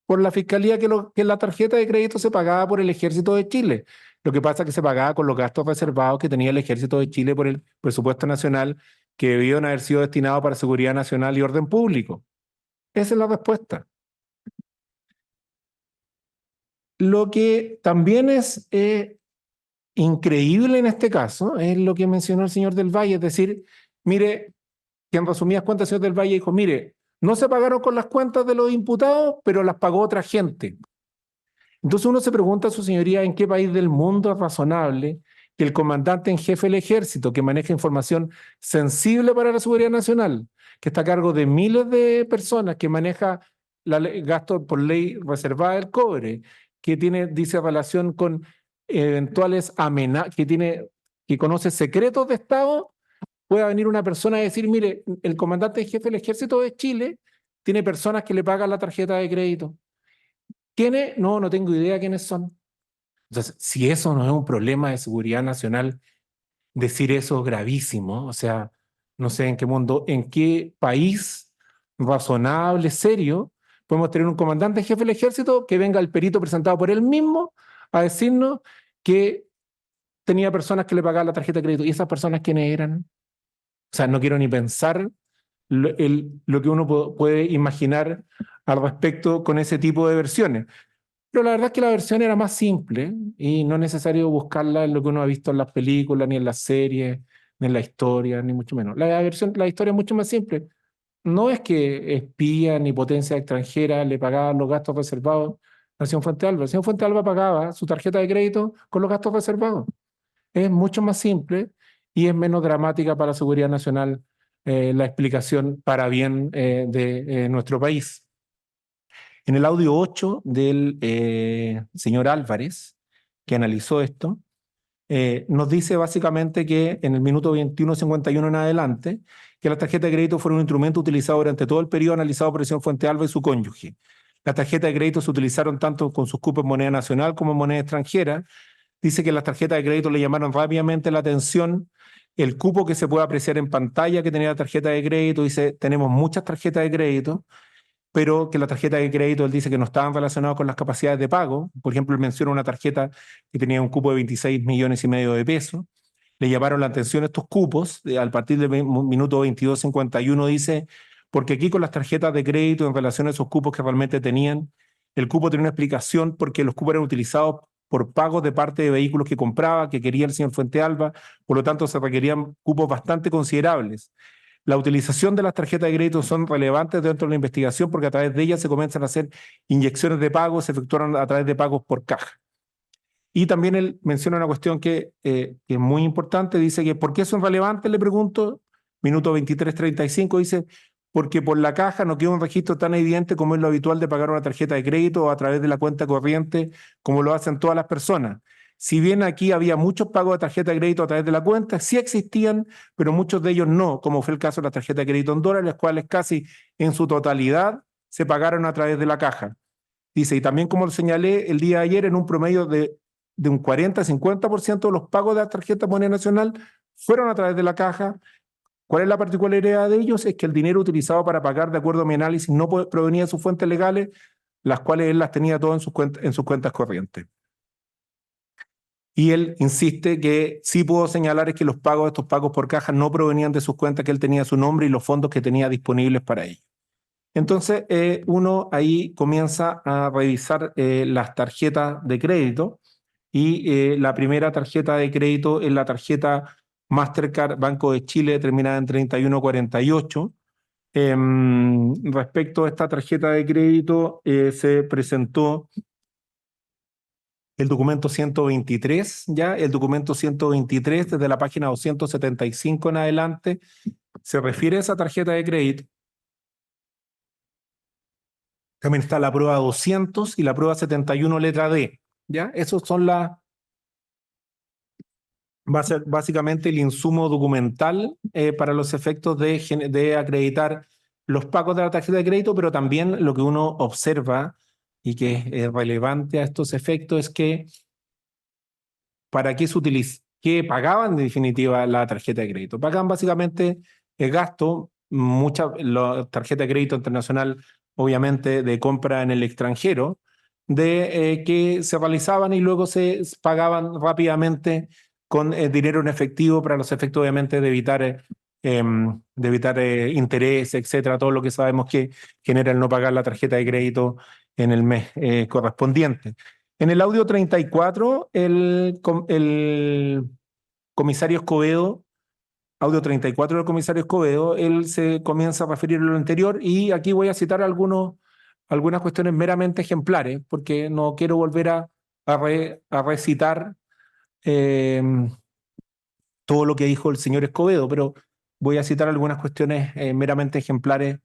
por la Fiscalía que la tarjeta de crédito se pagaba por el Ejército de Chile. Lo que pasa es que se pagaba con los gastos reservados que tenía el Ejército de Chile por el presupuesto nacional, que debían haber sido destinados para seguridad nacional y orden público. Esa es la respuesta. Lo que también es increíble en este caso es lo que mencionó el señor del Valle, es decir, mire, que en resumidas cuentas el señor del Valle dijo, mire, no se pagaron con las cuentas de los imputados, pero las pagó otra gente. Entonces uno se pregunta a su señoría en qué país del mundo es razonable que el comandante en jefe del ejército, que maneja información sensible para la seguridad nacional, que está a cargo de miles de personas, que maneja gasto por ley reservada del cobre, que tiene, dice, relación con eventuales amenazas, que conoce secretos de Estado, pueda venir una persona a decir, mire, el comandante en jefe del ejército de Chile tiene personas que le pagan la tarjeta de crédito. ¿Quiénes? No, no tengo idea quiénes son. Entonces, si eso no es un problema de seguridad nacional, decir eso es gravísimo. O sea, no sé en qué mundo, en qué país razonable, serio, podemos tener un comandante en jefe del ejército que venga el perito presentado por él mismo a decirnos que tenía personas que le pagaban la tarjeta de crédito. ¿Y esas personas quiénes eran? O sea, no quiero ni pensar lo que uno puede imaginar al respecto con ese tipo de versiones. Pero la verdad es que la versión era más simple y no es necesario buscarla en lo que uno ha visto en las películas, ni en las series, ni en la historia, ni mucho menos. La historia es mucho más simple. No es que espías ni potencias extranjeras le pagaban los gastos reservados a Nación Fuente Alba. Nación Fuente Alba pagaba su tarjeta de crédito con los gastos reservados. Es mucho más simple y es menos dramática para la seguridad nacional la explicación para bien de nuestro país. En el audio 8 del señor Álvarez, que analizó esto, nos dice básicamente que en el minuto 21:51 en adelante, que las tarjetas de crédito fueron un instrumento utilizado durante todo el periodo analizado por el señor Fuente Alba y su cónyuge. Las tarjetas de crédito se utilizaron tanto con sus cupos en moneda nacional como en moneda extranjera. Dice que las tarjetas de crédito le llamaron rápidamente la atención el cupo que se puede apreciar en pantalla que tenía la tarjeta de crédito. Dice, tenemos muchas tarjetas de crédito, pero que la tarjeta de crédito, él dice que no estaban relacionadas con las capacidades de pago. Por ejemplo, él menciona una tarjeta que tenía un cupo de 26,5 millones de pesos. Le llamaron la atención estos cupos, al partir del minuto 22:51 dice, porque aquí con las tarjetas de crédito en relación a esos cupos que realmente tenían, el cupo tenía una explicación porque los cupos eran utilizados por pagos de parte de vehículos que compraba, que quería el señor Fuente Alba, por lo tanto se requerían cupos bastante considerables. La utilización de las tarjetas de crédito son relevantes dentro de la investigación porque a través de ellas se comienzan a hacer inyecciones de pagos, se efectuaron a través de pagos por caja. Y también él menciona una cuestión que es muy importante, dice que ¿por qué son relevantes? Le pregunto, minuto 23:35, dice, porque por la caja no queda un registro tan evidente como es lo habitual de pagar una tarjeta de crédito o a través de la cuenta corriente, como lo hacen todas las personas. Si bien aquí había muchos pagos de tarjeta de crédito a través de la cuenta, sí existían, pero muchos de ellos no, como fue el caso de la tarjeta de crédito en dólares, las cuales casi en su totalidad se pagaron a través de la caja. Dice, y también como lo señalé el día de ayer, en un promedio de un 40-50% de los pagos de la tarjeta moneda nacional fueron a través de la caja. ¿Cuál es la particularidad de ellos? Es que el dinero utilizado para pagar, de acuerdo a mi análisis, no provenía de sus fuentes legales, las cuales él las tenía todas en sus cuentas corrientes. Y él insiste que sí puedo señalar es que estos pagos por caja no provenían de sus cuentas, que él tenía su nombre y los fondos que tenía disponibles para ello. Entonces, uno ahí comienza a revisar las tarjetas de crédito y la primera tarjeta de crédito es la tarjeta Mastercard Banco de Chile terminada en 3148. Respecto a esta tarjeta de crédito, se presentó el documento 123, ya el documento 123 desde la página 275 en adelante se refiere a esa tarjeta de crédito. También está la prueba 200 y la prueba 71 letra D, ¿ya? Esos son va a ser básicamente el insumo documental para los efectos de acreditar los pagos de la tarjeta de crédito, pero también lo que uno observa y que es relevante a estos efectos es que para qué qué pagaban en definitiva la tarjeta de crédito. Pagan básicamente el gasto, la tarjeta de crédito internacional, obviamente de compra en el extranjero, que se realizaban y luego se pagaban rápidamente con dinero en efectivo para los efectos, obviamente, de evitar de evitar interés, etcétera, todo lo que sabemos que genera el no pagar la tarjeta de crédito en el mes correspondiente. En el audio 34, el comisario Escobedo, audio 34 del comisario Escobedo, él se comienza a referir a lo anterior y aquí voy a citar algunas cuestiones meramente ejemplares, porque no quiero volver a recitar todo lo que dijo el señor Escobedo, pero voy a citar algunas cuestiones meramente ejemplares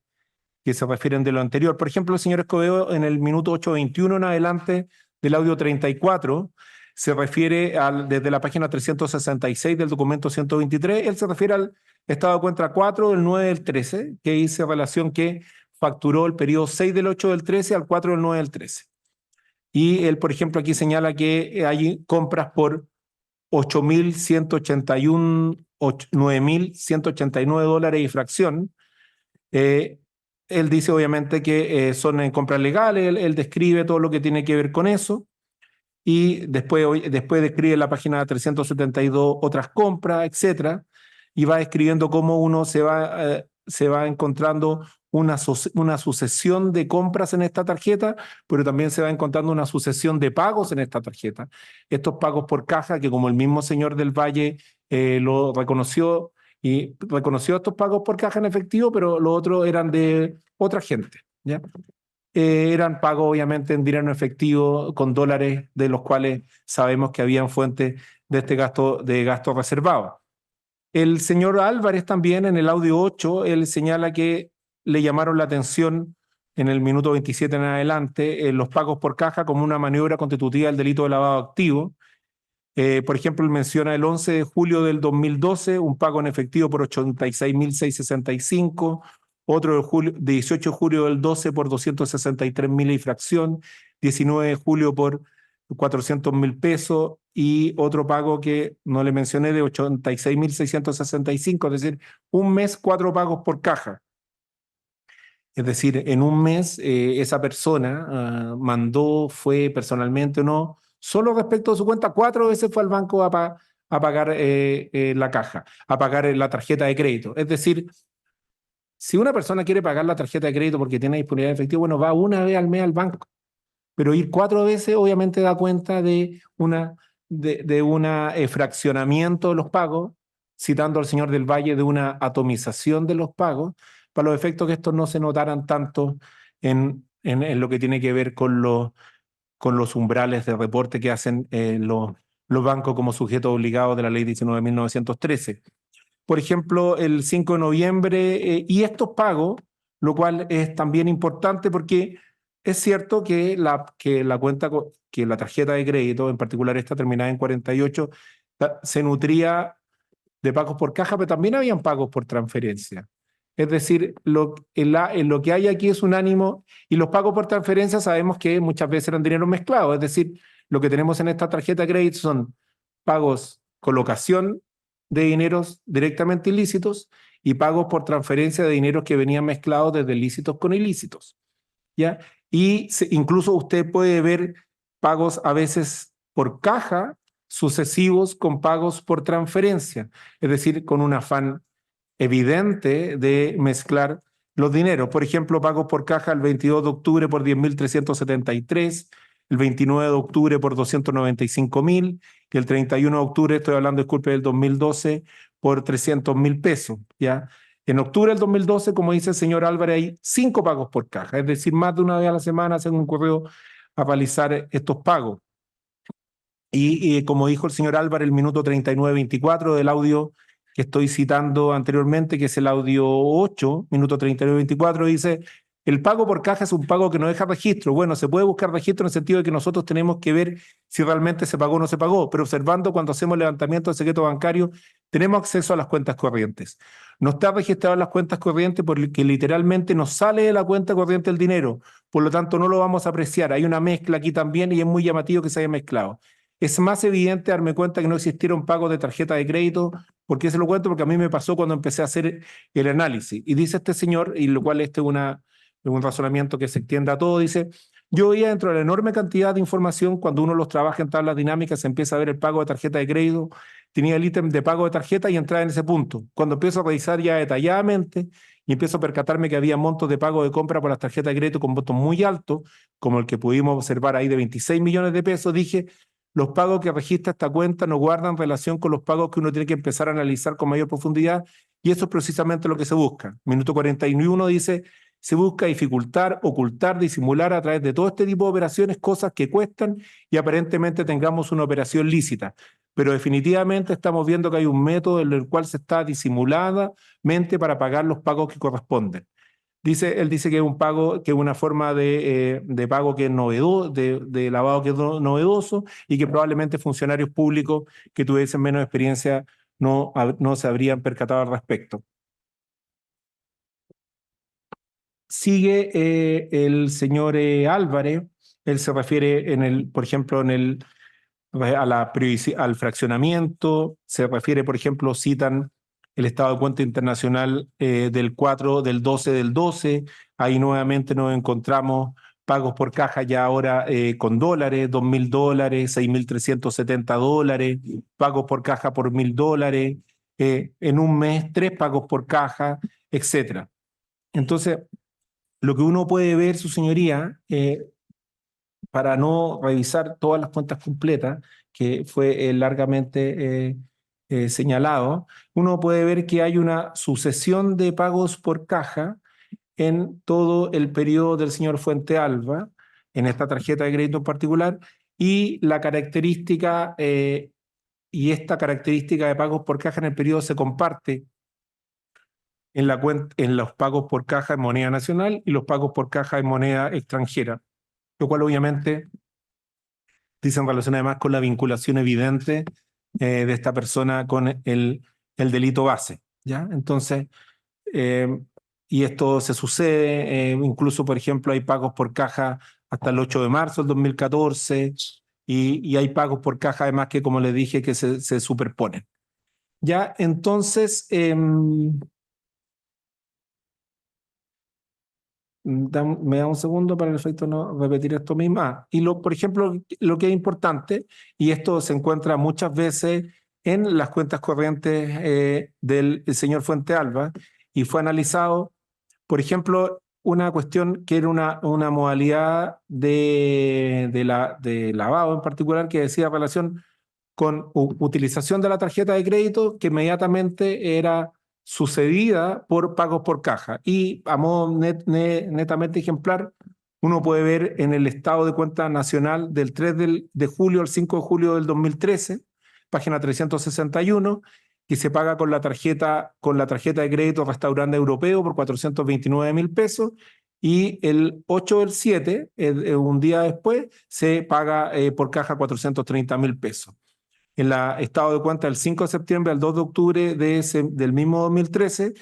que se refieren de lo anterior. Por ejemplo, el señor Escobedo en el minuto 8:21 en adelante del audio 34 se refiere desde la página 366 del documento 123, él se refiere al estado de cuenta 4 del 9 del 13, que dice relación que facturó el periodo 6 del 8 del 13 al 4 del 9 del 13. Y él, por ejemplo, aquí señala que hay compras por 9.189 dólares y fracción. Él dice obviamente que son en compras legales, él describe todo lo que tiene que ver con eso y después describe en la página 372 otras compras, etcétera, y va describiendo cómo uno se va encontrando una sucesión de compras en esta tarjeta, pero también se va encontrando una sucesión de pagos en esta tarjeta. Estos pagos por caja, que como el mismo señor del Valle lo reconoció, y reconoció estos pagos por caja en efectivo, pero los otros eran de otra gente, ¿ya? Eran pagos obviamente en dinero en efectivo con dólares, de los cuales sabemos que habían fuentes de este gasto reservado. El señor Álvarez también en el audio 8, él señala que le llamaron la atención en el minuto 27 en adelante los pagos por caja como una maniobra constitutiva del delito de lavado de activos. Por ejemplo, él menciona el 11 de julio del 2012, un pago en efectivo por 86.665, otro de 18 de julio del 12 por 263.000 y fracción, 19 de julio por 400.000 pesos y otro pago que no le mencioné de 86.665, es decir, un mes, 4 pagos por caja. Es decir, en un mes esa persona fue personalmente o no, solo respecto a su cuenta, 4 veces fue al banco a pagar la caja, a pagar la tarjeta de crédito. Es decir, si una persona quiere pagar la tarjeta de crédito porque tiene disponibilidad de efectivo, bueno, va una vez al mes al banco. Pero ir 4 veces obviamente da cuenta de un fraccionamiento de los pagos, citando al señor del Valle, de una atomización de los pagos, para los efectos que estos no se notaran tanto en lo que tiene que ver con los umbrales de reporte que hacen los bancos como sujetos obligados de la ley 19.913. Por ejemplo, el 5 de noviembre, y estos pagos, lo cual es también importante porque es cierto que la tarjeta de crédito, en particular esta terminada en 48, se nutría de pagos por caja, pero también habían pagos por transferencia. Es decir, en lo que hay aquí es un ánimo, y los pagos por transferencia sabemos que muchas veces eran dinero mezclado. Es decir, lo que tenemos en esta tarjeta de crédito son pagos, colocación de dineros directamente ilícitos y pagos por transferencia de dineros que venían mezclados desde ilícitos con ilícitos, ¿ya? Y incluso usted puede ver pagos a veces por caja sucesivos con pagos por transferencia, es decir, con un afán evidente de mezclar los dineros. Por ejemplo, pagos por caja el 22 de octubre por 10.373, el 29 de octubre por 295.000 y el 31 de octubre, estoy hablando, disculpe, del 2012, por 300.000 pesos, ¿ya? En octubre del 2012, como dice el señor Álvarez, hay 5 pagos por caja, es decir, más de una vez a la semana se han ocurrido a realizar estos pagos. Y como dijo el señor Álvarez, el minuto 39:24 del audio que estoy citando anteriormente, que es el audio 8, minuto 39:24, dice: el pago por caja es un pago que no deja registro. Bueno, se puede buscar registro en el sentido de que nosotros tenemos que ver si realmente se pagó o no se pagó, pero observando cuando hacemos levantamiento de secreto bancario, tenemos acceso a las cuentas corrientes. No está registrado en las cuentas corrientes porque literalmente nos sale de la cuenta corriente el dinero, por lo tanto no lo vamos a apreciar. Hay una mezcla aquí también y es muy llamativo que se haya mezclado. Es más evidente darme cuenta que no existieron pagos de tarjeta de crédito. ¿Por qué se lo cuento? Porque a mí me pasó cuando empecé a hacer el análisis. Y dice este señor, y lo cual este es un razonamiento que se extiende a todo, dice: yo veía dentro de la enorme cantidad de información, cuando uno los trabaja en tablas dinámicas, se empieza a ver el pago de tarjeta de crédito, tenía el ítem de pago de tarjeta y entraba en ese punto. Cuando empiezo a revisar ya detalladamente y empiezo a percatarme que había montos de pago de compra por las tarjetas de crédito con montos muy altos, como el que pudimos observar ahí de 26 millones de pesos, dije, los pagos que registra esta cuenta no guardan relación con los pagos que uno tiene que empezar a analizar con mayor profundidad, y eso es precisamente lo que se busca. Minuto 41 dice, se busca dificultar, ocultar, disimular a través de todo este tipo de operaciones cosas que cuestan y aparentemente tengamos una operación lícita. Pero definitivamente estamos viendo que hay un método en el cual se está disimuladamente para pagar los pagos que corresponden. Él dice que es un pago, que es una forma de pago que es novedoso, de lavado que es novedoso, y que probablemente funcionarios públicos que tuviesen menos experiencia no se habrían percatado al respecto. Sigue el señor Álvarez. Él se refiere por ejemplo, al fraccionamiento, se refiere, por ejemplo, citan el estado de cuenta internacional del 4, del 12 del 12, ahí nuevamente nos encontramos pagos por caja ya ahora con dólares, $2.000, $6.370, pagos por caja por $1.000, en un mes 3 pagos por caja, etcétera. Entonces, lo que uno puede ver, su señoría, para no revisar todas las cuentas completas, que fue largamente señalado, uno puede ver que hay una sucesión de pagos por caja en todo el periodo del señor Fuente Alba, en esta tarjeta de crédito en particular, y la característica, y esta característica de pagos por caja en el periodo se comparte en los pagos por caja en moneda nacional y los pagos por caja en moneda extranjera, lo cual obviamente dice en relación además con la vinculación evidente de esta persona con el delito base, ¿ya? Entonces, y esto se sucede, incluso, por ejemplo, hay pagos por caja hasta el 8 de marzo del 2014, y hay pagos por caja además que, como les dije, que se superponen. Ya, entonces, me da un segundo para el efecto no repetir esto mismo. Por ejemplo, lo que es importante, y esto se encuentra muchas veces en las cuentas corrientes del señor Fuente Alba, y fue analizado, por ejemplo, una cuestión que era una modalidad de lavado en particular, que decía relación con utilización de la tarjeta de crédito que inmediatamente era sucedida por pagos por caja. Y a modo netamente ejemplar, uno puede ver en el estado de cuenta nacional del 3 de julio al 5 de julio del 2013, página 361, que se paga con la tarjeta de crédito Restaurante Europeo por 429.000 pesos, y el 8 del 7, un día después, se paga por caja 430.000 pesos. En el estado de cuenta del 5 de septiembre al 2 de octubre del mismo 2013,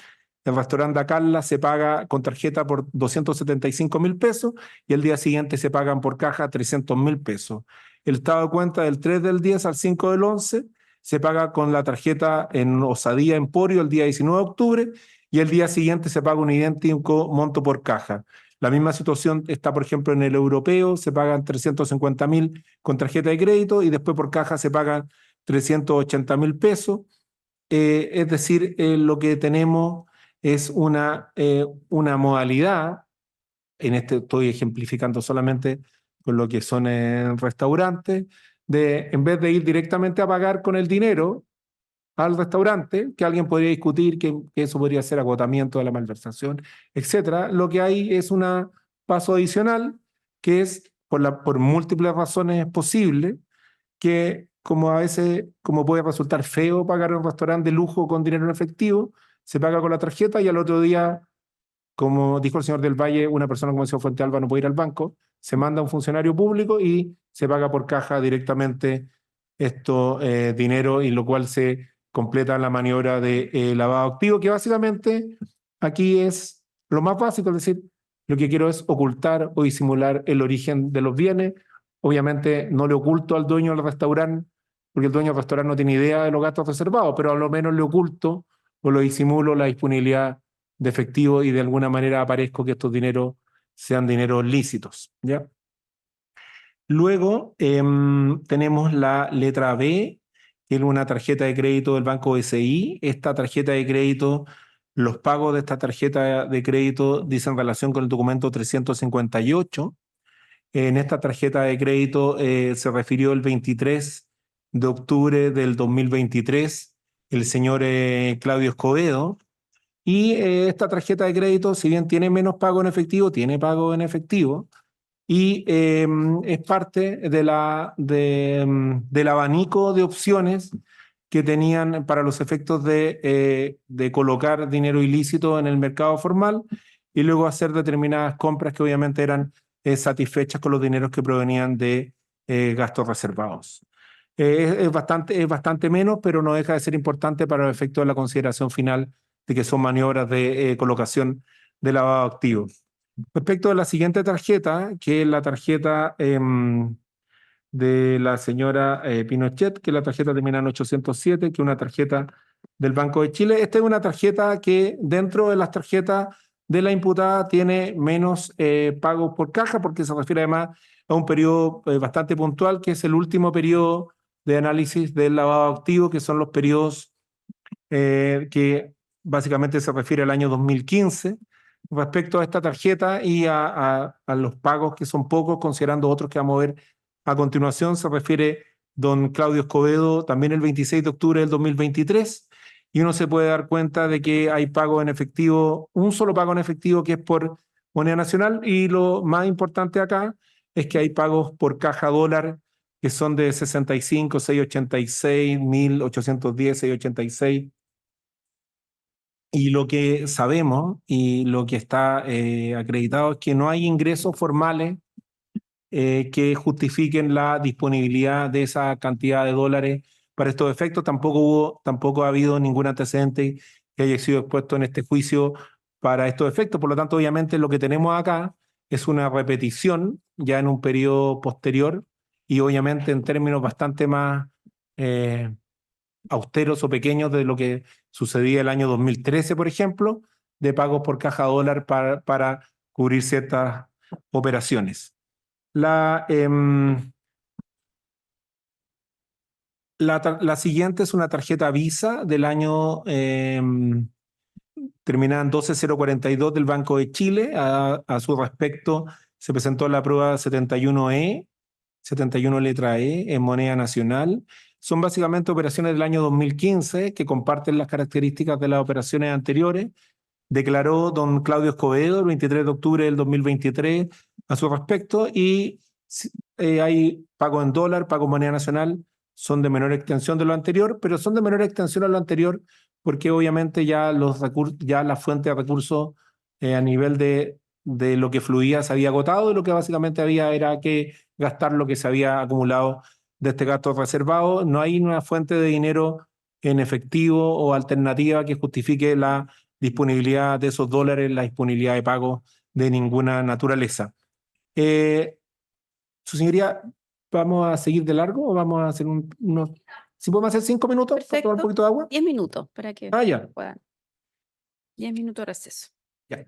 el restaurante Carla se paga con tarjeta por 275.000 pesos, y el día siguiente se pagan por caja 300.000 pesos. El estado de cuenta del 3 del 10 al 5 del 11 se paga con la tarjeta en Osadía Emporio el día 19 de octubre, y el día siguiente se paga un idéntico monto por caja. La misma situación está, por ejemplo, en el europeo, se pagan 350.000 con tarjeta de crédito, y después por caja se pagan 380.000 pesos. Es decir, lo que tenemos es una modalidad, estoy ejemplificando solamente con lo que son en restaurantes, en vez de ir directamente a pagar con el dinero al restaurante, que alguien podría discutir que eso podría ser agotamiento de la malversación, etcétera. Lo que hay es un paso adicional, que es por múltiples razones posibles, que como a veces, como puede resultar feo pagar en un restaurante de lujo con dinero en efectivo, se paga con la tarjeta, y al otro día, como dijo el señor del Valle, una persona como el señor Fuente Alba no puede ir al banco, se manda a un funcionario público y se paga por caja directamente dinero, y lo cual se completa la maniobra de lavado activo, que básicamente aquí es lo más básico, es decir, lo que quiero es ocultar o disimular el origen de los bienes. Obviamente no le oculto al dueño del restaurante, porque el dueño del restaurante no tiene idea de los gastos reservados, pero a lo menos le oculto o lo disimulo la disponibilidad de efectivo, y de alguna manera aparezco que estos dineros sean dineros lícitos, ¿ya? Luego tenemos la letra B, tiene una tarjeta de crédito del Banco SI. Esta tarjeta de crédito, los pagos de esta tarjeta de crédito dicen relación con el documento 358. En esta tarjeta de crédito se refirió el 23 de octubre del 2023 el señor Claudio Escobedo. Y esta tarjeta de crédito, si bien tiene menos pago en efectivo, tiene pago en efectivo y es parte del abanico de opciones que tenían para los efectos de colocar dinero ilícito en el mercado formal y luego hacer determinadas compras que obviamente eran satisfechas con los dineros que provenían de gastos reservados. Es bastante menos, pero no deja de ser importante para el efecto de la consideración final de que son maniobras de colocación de lavado de activos. Respecto de la siguiente tarjeta, que es la tarjeta de la señora Pinochet, que es la tarjeta termina en 807, que es una tarjeta del Banco de Chile. Esta es una tarjeta que dentro de las tarjetas de la imputada tiene menos pagos por caja, porque se refiere además a un periodo bastante puntual, que es el último periodo de análisis del lavado activo, que son los periodos que básicamente se refiere al año 2015 respecto a esta tarjeta y a los pagos que son pocos, considerando otros que vamos a ver a continuación. Se refiere don Claudio Escobedo también el 26 de octubre del 2023 y uno se puede dar cuenta de que hay pago en efectivo, un solo pago en efectivo que es por moneda nacional y lo más importante acá es que hay pagos por caja dólar que son de 65, 686, 1810, 686. Y lo que sabemos y lo que está acreditado es que no hay ingresos formales que justifiquen la disponibilidad de esa cantidad de dólares para estos efectos. Tampoco ha habido ningún antecedente que haya sido expuesto en este juicio para estos efectos. Por lo tanto, obviamente lo que tenemos acá es una repetición ya en un periodo posterior y obviamente en términos bastante más eh, austeros o pequeños de lo que sucedía el año 2013, por ejemplo, de pagos por caja dólar para cubrir ciertas operaciones. La siguiente es una tarjeta Visa del año terminada en 12042 del Banco de Chile. A su respecto, se presentó la prueba 71E, 71 letra E, en moneda nacional. Son básicamente operaciones del año 2015 que comparten las características de las operaciones anteriores. Declaró don Claudio Escobedo el 23 de octubre del 2023 a su respecto y hay pago en dólar, pago en moneda nacional, son de menor extensión de lo anterior, pero son de menor extensión a lo anterior porque obviamente ya ya la fuente de recursos a nivel de lo que fluía se había agotado y lo que básicamente había era que gastar lo que se había acumulado de este gasto reservado. No hay una fuente de dinero en efectivo o alternativa que justifique la disponibilidad de esos dólares, la disponibilidad de pago de ninguna naturaleza. Su señoría, ¿vamos a seguir de largo o vamos a hacer unos... Si podemos hacer 5 minutos para tomar un Perfecto. poquito de agua? 10 minutos para que Ya. puedan. 10 minutos de receso. Ya.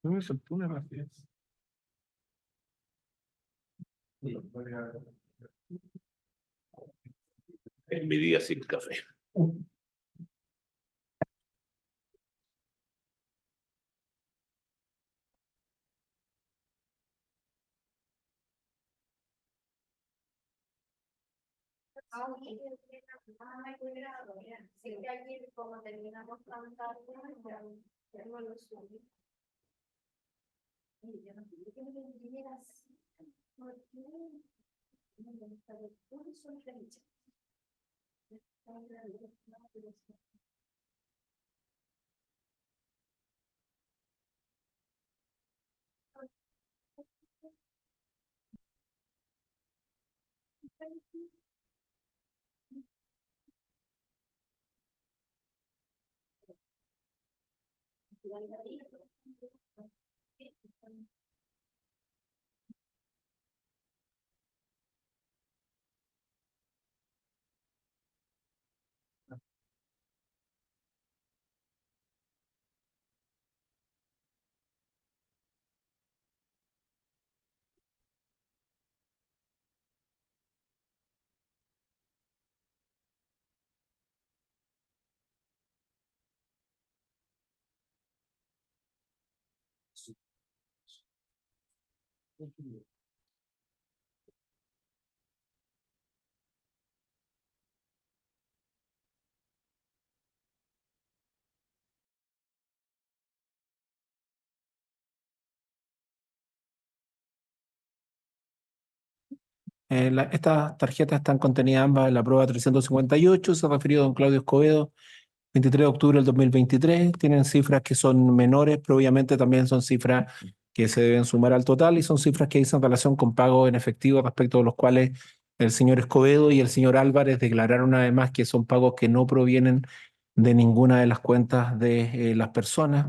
No me soltó una rapidez. En mi día sin café. Estas tarjetas están contenidas ambas en la prueba 358, se refirió don Claudio Escobedo, 23 de octubre del 2023. Tienen cifras que son menores, pero obviamente también son cifras que se deben sumar al total y son cifras que dicen relación con pagos en efectivo respecto de los cuales el señor Escobedo y el señor Álvarez declararon además que son pagos que no provienen de ninguna de las cuentas de las personas.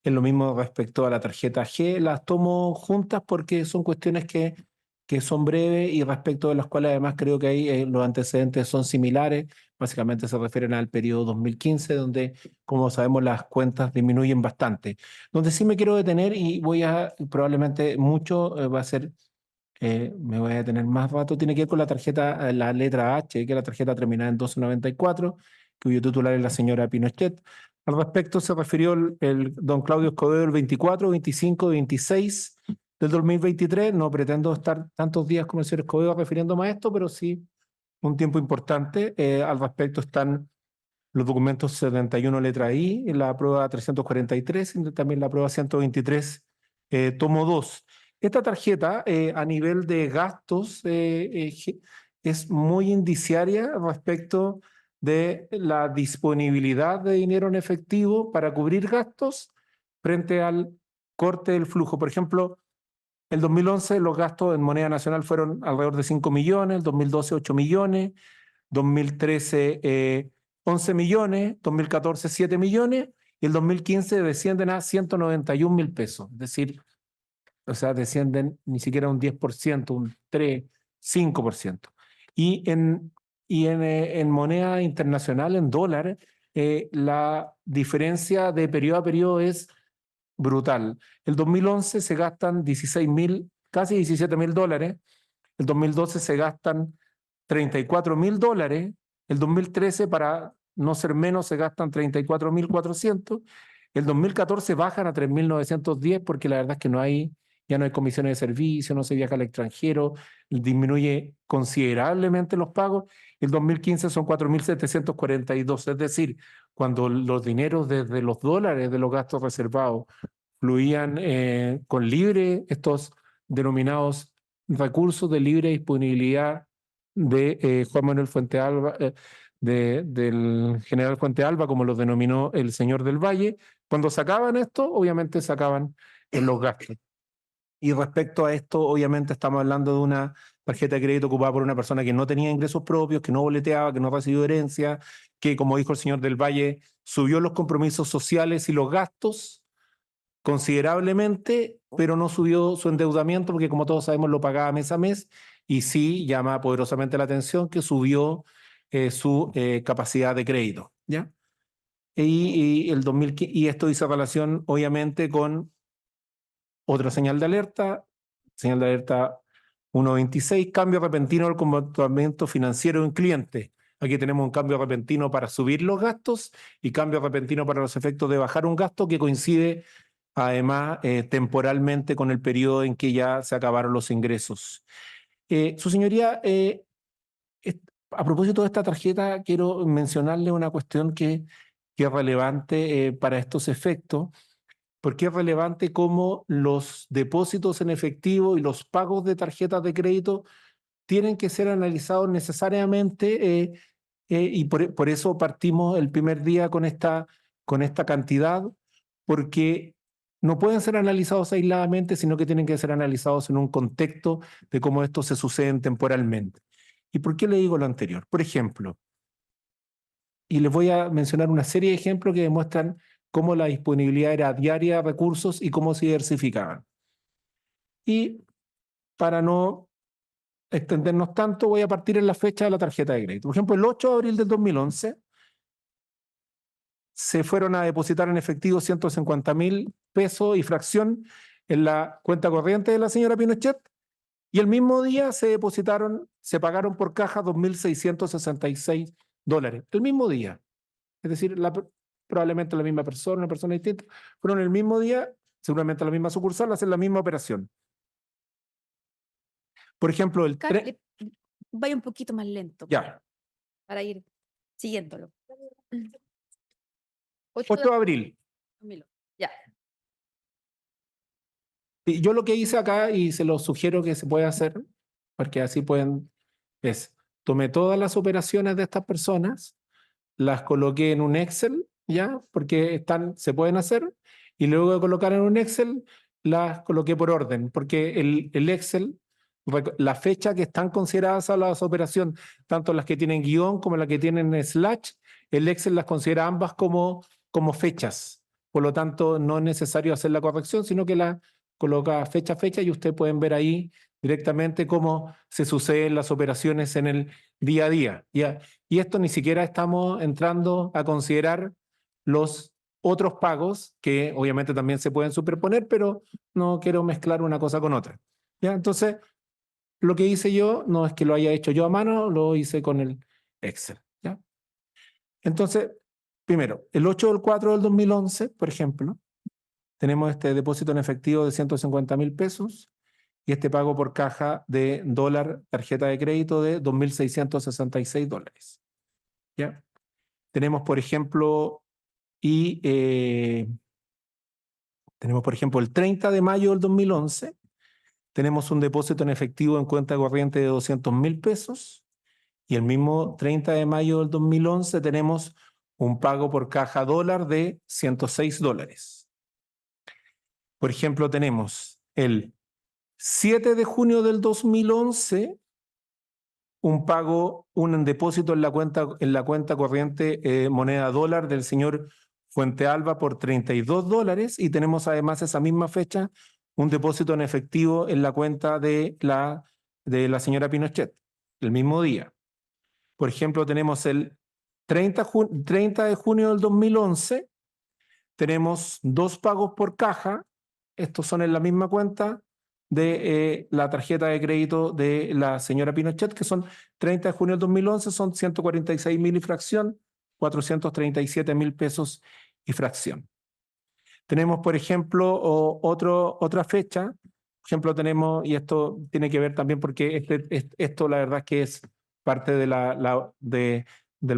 Es lo mismo respecto a la tarjeta G, las tomo juntas porque son cuestiones que son breves y respecto de las cuales además creo que ahí los antecedentes son similares. Básicamente se refieren al periodo 2015, donde, como sabemos, las cuentas disminuyen bastante. Donde sí me quiero detener y voy a, probablemente mucho va a ser, me voy a detener más rato, tiene que ver con la tarjeta, la letra H, que es la tarjeta terminada en 1294, cuyo titular es la señora Pinochet. Al respecto se refirió el don Claudio Escobedo el 24, 25, 26 del 2023. No pretendo estar tantos días como el señor Escobedo refiriéndome a esto, pero sí un tiempo importante. Al respecto están los documentos 71 letra I, la prueba 343 y también la prueba 123, tomo 2. Esta tarjeta a nivel de gastos es muy indiciaria respecto de la disponibilidad de dinero en efectivo para cubrir gastos frente al corte del flujo. Por ejemplo, el 2011 los gastos en moneda nacional fueron alrededor de 5 millones, el 2012 8 millones, 2013 11 millones, 2014 7 millones y el 2015 descienden a 191.000 pesos. Es decir, o sea, descienden ni siquiera un 10%, un 3, 5%. Y en moneda internacional, en dólares, la diferencia de periodo a periodo es brutal. El 2011 se gastan 16.000, casi 17.000 dólares. El 2012 se gastan 34.000 dólares. El 2013, para no ser menos, se gastan 34.400. El 2014 bajan a 3.910 porque la verdad es que ya no hay comisiones de servicio, no se viaja al extranjero, disminuye considerablemente los pagos. El 2015 son 4.742, es decir, cuando los dineros desde los dólares de los gastos reservados fluían con libre, estos denominados recursos de libre disponibilidad de Juan Manuel Fuente Alba, del general Fuente Alba, como lo denominó el señor del Valle. Cuando sacaban esto, obviamente sacaban en los gastos. Y respecto a esto, obviamente estamos hablando de una tarjeta de crédito ocupada por una persona que no tenía ingresos propios, que no boleteaba, que no recibió herencia, que, como dijo el señor del Valle, subió los compromisos sociales y los gastos considerablemente, pero no subió su endeudamiento porque, como todos sabemos, lo pagaba mes a mes y sí llama poderosamente la atención que subió su capacidad de crédito, ¿ya? El 2015, y esto dice relación, obviamente, con otra señal de alerta 1.26, cambio repentino del comportamiento financiero de un cliente. Aquí tenemos un cambio repentino para subir los gastos y cambio repentino para los efectos de bajar un gasto que coincide además temporalmente con el periodo en que ya se acabaron los ingresos. Su señoría, a propósito de esta tarjeta, quiero mencionarle una cuestión que es relevante para estos efectos, porque es relevante cómo los depósitos en efectivo y los pagos de tarjetas de crédito tienen que ser analizados necesariamente y por eso partimos el primer día con esta cantidad, porque no pueden ser analizados aisladamente, sino que tienen que ser analizados en un contexto de cómo estos se suceden temporalmente. ¿Y por qué le digo lo anterior? Por ejemplo, y les voy a mencionar una serie de ejemplos que demuestran cómo la disponibilidad era diaria de recursos y cómo se diversificaban. Y para no extendernos tanto, voy a partir en la fecha de la tarjeta de crédito. Por ejemplo, el 8 de abril del 2011 se fueron a depositar en efectivo 150.000 pesos y fracción en la cuenta corriente de la señora Pinochet y el mismo día se pagaron por caja 2.666 dólares. El mismo día. Es decir, probablemente la misma persona, una persona distinta, fueron el mismo día, seguramente la misma sucursal, hacen la misma operación. Por ejemplo, el Vaya un poquito más lento ya, para ir siguiéndolo. 8 de abril. 2000. Ya. Y yo lo que hice acá, y se lo sugiero que se pueda hacer, porque así pueden, es, tomé todas las operaciones de estas personas, las coloqué en un Excel, ¿ya? Porque se pueden hacer, y luego de colocar en un Excel, las coloqué por orden, porque el Excel, la fecha que están consideradas a las operaciones, tanto las que tienen guión como las que tienen slash, el Excel las considera ambas como fechas. Por lo tanto, no es necesario hacer la corrección, sino que la coloca fecha a fecha y ustedes pueden ver ahí directamente cómo se suceden las operaciones en el día a día. ¿Ya? Y esto ni siquiera estamos entrando a considerar los otros pagos que obviamente también se pueden superponer, pero no quiero mezclar una cosa con otra. ¿Ya? Entonces, lo que hice yo no es que lo haya hecho yo a mano, lo hice con el Excel. ¿Ya? Entonces, primero, el 8/4 del 2011, por ejemplo, tenemos este depósito en efectivo de 150.000 pesos y este pago por caja de dólar, tarjeta de crédito de $2.666. ¿Ya? Tenemos, por ejemplo, tenemos, por ejemplo, el 30 de mayo del 2011, tenemos un depósito en efectivo en cuenta corriente de 200.000 pesos y el mismo 30 de mayo del 2011 tenemos un pago por caja dólar de $106. Por ejemplo, tenemos el 7 de junio del 2011 un depósito en la cuenta corriente moneda dólar del señor Fuente Alba por $32 y tenemos además esa misma fecha un depósito en efectivo en la cuenta de la señora Pinochet, el mismo día. Por ejemplo, tenemos el 30 de junio del 2011, tenemos 2 pagos por caja, estos son en la misma cuenta de la tarjeta de crédito de la señora Pinochet, que son 30 de junio del 2011, son 146.000 y fracción, 437.000 pesos y fracción. Tenemos, por ejemplo, otra fecha, por ejemplo, tenemos, y esto tiene que ver también porque esto la verdad es que es parte del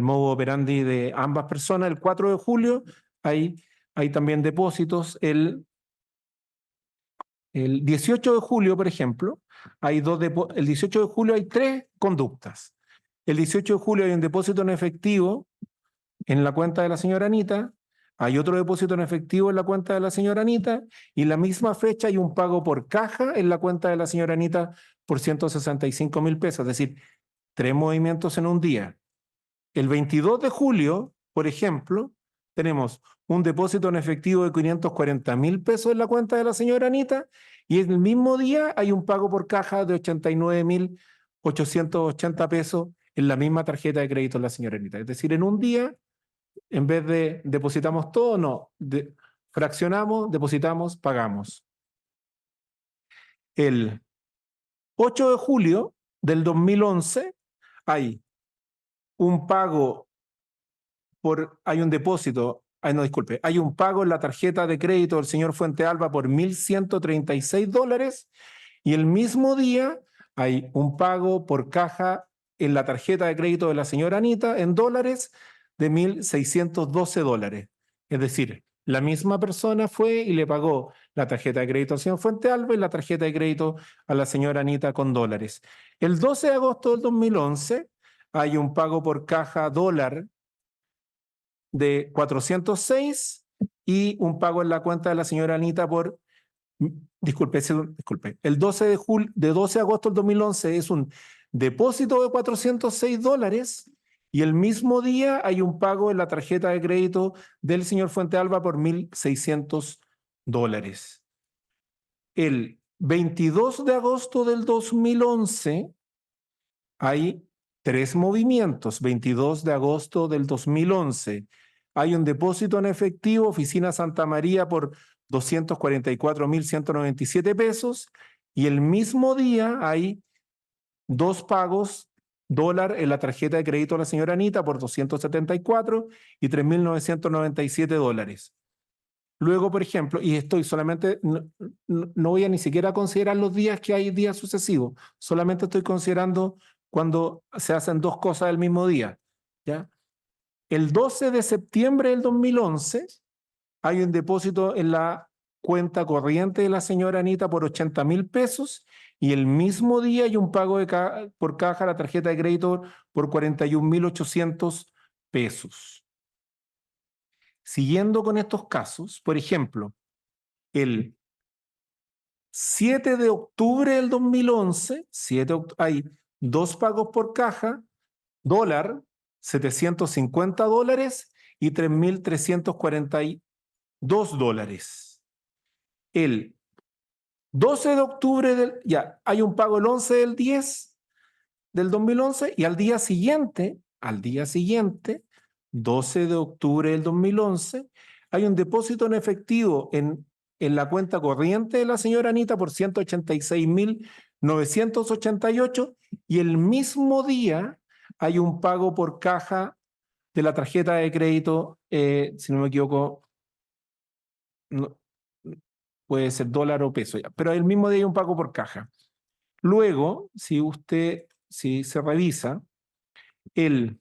modo operandi de ambas personas, el 4 de julio hay también depósitos, el 18 de julio, por ejemplo, el 18 de julio hay 3 conductas. El 18 de julio hay un depósito en efectivo en la cuenta de la señora Anita, hay otro depósito en efectivo en la cuenta de la señora Anita, y en la misma fecha hay un pago por caja en la cuenta de la señora Anita por 165.000 pesos, es decir, 3 movimientos en un día. El 22 de julio, por ejemplo, tenemos un depósito en efectivo de 540.000 pesos en la cuenta de la señora Anita y en el mismo día hay un pago por caja de 89.880 pesos en la misma tarjeta de crédito de la señora Anita. Es decir, en un día, en vez de depositamos todo, no, fraccionamos, depositamos, pagamos. El 8 de julio del 2011 hay un pago hay un depósito, hay un pago en la tarjeta de crédito del señor Fuente Alba por $1.136 y el mismo día hay un pago por caja en la tarjeta de crédito de la señora Anita en dólares de $1.612. Es decir, la misma persona fue y le pagó la tarjeta de crédito al señor Fuente Alba y la tarjeta de crédito a la señora Anita con dólares. El 12 de agosto del 2011 hay un pago por caja dólar de 406 y un pago en la cuenta de la señora Anita por, disculpe, el 12 de agosto del 2011 es un depósito de $406 y el mismo día hay un pago en la tarjeta de crédito del señor Fuente Alba por $1.600. El 22 de agosto del 2011 hay 3 movimientos. 22 de agosto del 2011 hay un depósito en efectivo, Oficina Santa María por 244.197 pesos y el mismo día hay 2 pagos dólar en la tarjeta de crédito de la señora Anita por 274 y $3.997. Luego, por ejemplo, y estoy solamente, no voy a ni siquiera considerar los días que hay días sucesivos, solamente estoy considerando cuando se hacen dos cosas el mismo día, ¿ya? El 12 de septiembre del 2011 hay un depósito en la cuenta corriente de la señora Anita por 80.000 pesos y el mismo día hay un pago por caja a la tarjeta de crédito por 41.800 pesos. Siguiendo con estos casos, por ejemplo, el 7 de octubre del 2011, hay dos pagos por caja, dólar, $750 y $3.342. El 12 de octubre, ya hay un pago el 11 del 10 del 2011 y al día siguiente, 12 de octubre del 2011, hay un depósito en efectivo en la cuenta corriente de la señora Anita por 186.988 y el mismo día hay un pago por caja de la tarjeta de crédito, si no me equivoco, no, puede ser dólar o peso, ya, pero el mismo día hay un pago por caja. Luego, si se revisa, el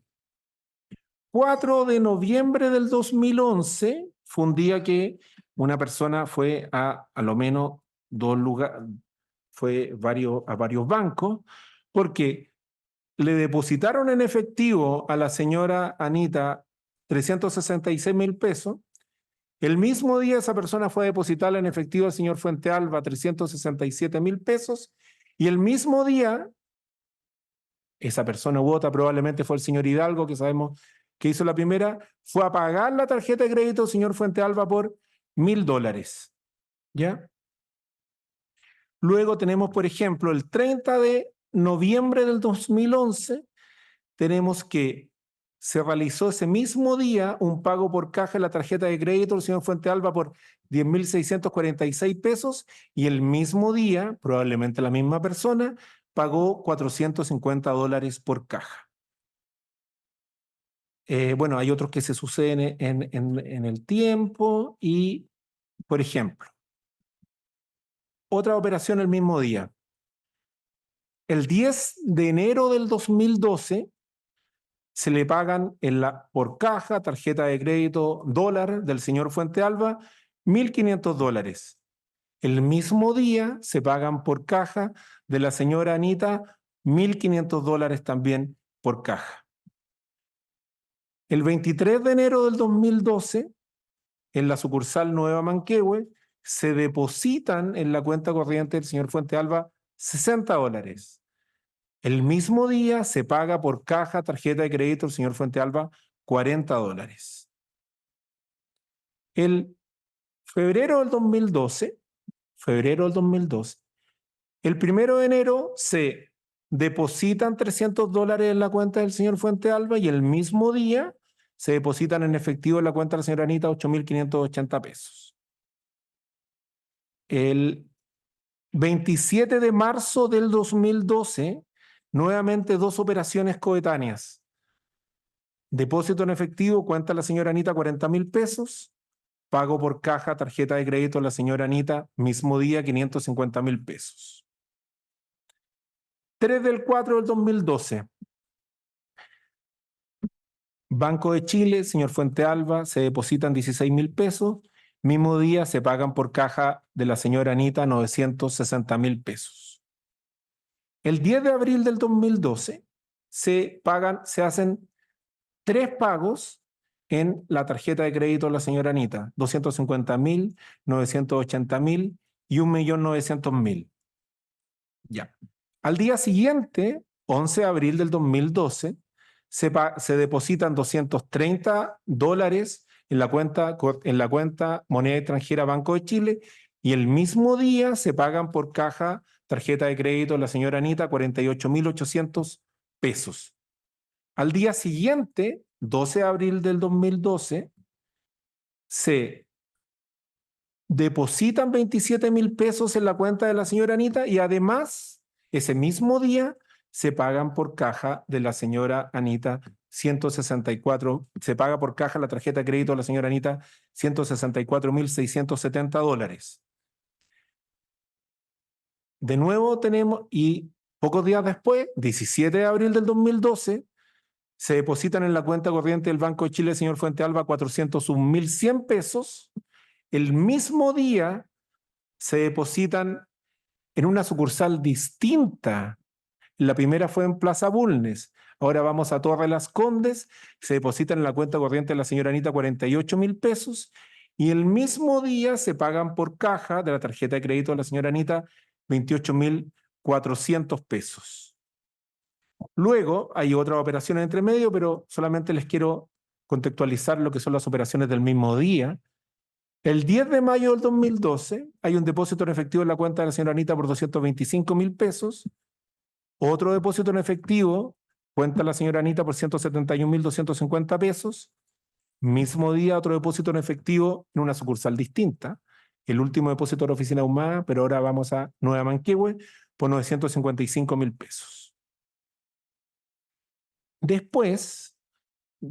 4 de noviembre del 2011 fue un día que una persona fue a lo menos dos lugares, fue a varios bancos, porque le depositaron en efectivo a la señora Anita 366.000 pesos. El mismo día esa persona fue a depositarle en efectivo al señor Fuente Alba 367.000 pesos y el mismo día esa persona u otra, probablemente fue el señor Hidalgo, que sabemos que hizo la primera, fue a pagar la tarjeta de crédito del señor Fuente Alba por $1.000. ¿Ya? Luego tenemos, por ejemplo, el 30 de noviembre del 2011, tenemos que se realizó ese mismo día un pago por caja de la tarjeta de crédito del señor Fuente Alba por 10.646 pesos y el mismo día, probablemente la misma persona, pagó $450 por caja. Bueno, hay otros que se suceden en el tiempo y, por ejemplo, otra operación el mismo día. El 10 de enero del 2012 se le pagan por caja, tarjeta de crédito, dólar del señor Fuente Alba, $1.500. El mismo día se pagan por caja de la señora Anita $1.500 también por caja. El 23 de enero del 2012, en la sucursal Nueva Manquehue, se depositan en la cuenta corriente del señor Fuente Alba $60. El mismo día se paga por caja, tarjeta de crédito del señor Fuente Alba $40. El febrero del 2012, el 1 de enero se depositan $300 en la cuenta del señor Fuente Alba y el mismo día se depositan en efectivo en la cuenta de la señora Anita 8.580 pesos. El 27 de marzo del 2012, nuevamente dos operaciones coetáneas. Depósito en efectivo, cuenta la señora Anita 40.000 pesos. Pago por caja, tarjeta de crédito la señora Anita, mismo día 550.000 pesos. 3 del 4 del 2012. Banco de Chile, señor Fuente Alba, se depositan 16.000 pesos. Mismo día se pagan por caja de la señora Anita 960.000 pesos. El 10 de abril del 2012 se hacen 3 pagos en la tarjeta de crédito de la señora Anita, 250.000, 980.000 y 1.900.000. Ya. Al día siguiente, 11 de abril del 2012, se depositan $230 en la cuenta moneda extranjera Banco de Chile y el mismo día se pagan por caja tarjeta de crédito de la señora Anita 48.800 pesos. Al día siguiente, 12 de abril del 2012, se depositan 27.000 pesos en la cuenta de la señora Anita y además, ese mismo día, se pagan por caja de la señora Anita 164, se paga por caja la tarjeta de crédito de la señora Anita, $164,670. De nuevo tenemos, y pocos días después, 17 de abril del 2012, se depositan en la cuenta corriente del Banco de Chile, señor Fuentealba, 401,100 pesos. El mismo día se depositan en una sucursal distinta. La primera fue en Plaza Bulnes. Ahora vamos a Torre Las Condes. Se depositan en la cuenta corriente de la señora Anita 48,000 pesos. Y el mismo día se pagan por caja de la tarjeta de crédito de la señora Anita 28,400 pesos. Luego hay otras operaciones entre medio, pero solamente les quiero contextualizar lo que son las operaciones del mismo día. El 10 de mayo del 2012 hay un depósito en efectivo en la cuenta de la señora Anita por 225,000 pesos. Otro depósito en efectivo, cuenta la señora Anita por 171,250 pesos. Mismo día, otro depósito en efectivo en una sucursal distinta. El último depósito de la oficina Ahumada, pero ahora vamos a Nueva Manquehue por 955,000 pesos. Después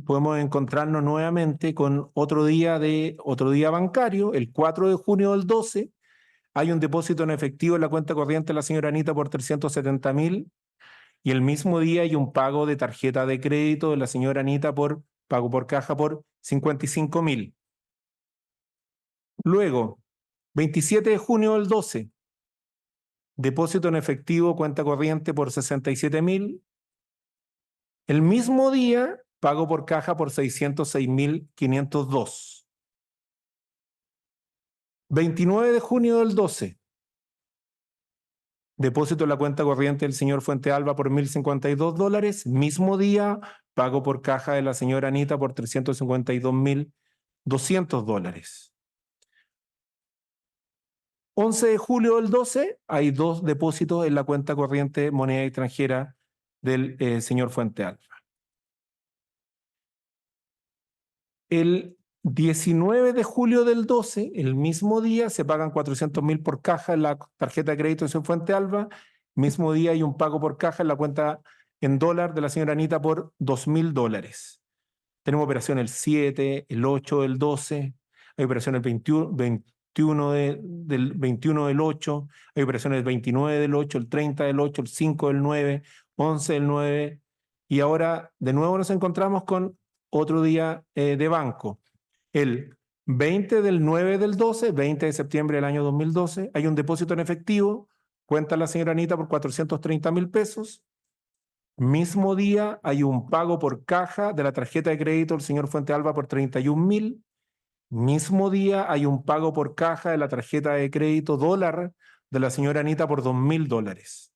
podemos encontrarnos nuevamente con otro día bancario, el 4 de junio del 12, hay un depósito en efectivo en la cuenta corriente de la señora Anita por 370,000 y el mismo día hay un pago de tarjeta de crédito de la señora Anita por pago por caja por 55,000. Luego, 27 de junio del 12, depósito en efectivo cuenta corriente por 67,000. El mismo día, pago por caja por 606,502. 29 de junio del 12, depósito en la cuenta corriente del señor Fuentealba por $1,052. Mismo día, pago por caja de la señora Anita por $352,200. 11 de julio del 12, hay 2 depósitos en la cuenta corriente moneda extranjera del señor Fuentealba. El 19 de julio del 12, el mismo día, se pagan 400,000 por caja en la tarjeta de crédito de Fuentealba. Mismo día hay un pago por caja en la cuenta en dólar de la señora Anita por $2,000. Tenemos operación el 7, el 8 del 12, hay operación el 21 del 21 del 8, hay operaciones el 29 del 8, el 30 del 8, el 5 del 9, 11 del 9, y ahora de nuevo nos encontramos con otro día de banco. El 20 del 9 del 12, 20 de septiembre del año 2012, hay un depósito en efectivo, cuenta la señora Anita por 430,000 pesos. Mismo día hay un pago por caja de la tarjeta de crédito del señor Fuentealba por 31,000. Mismo día hay un pago por caja de la tarjeta de crédito dólar de la señora Anita por $2,000.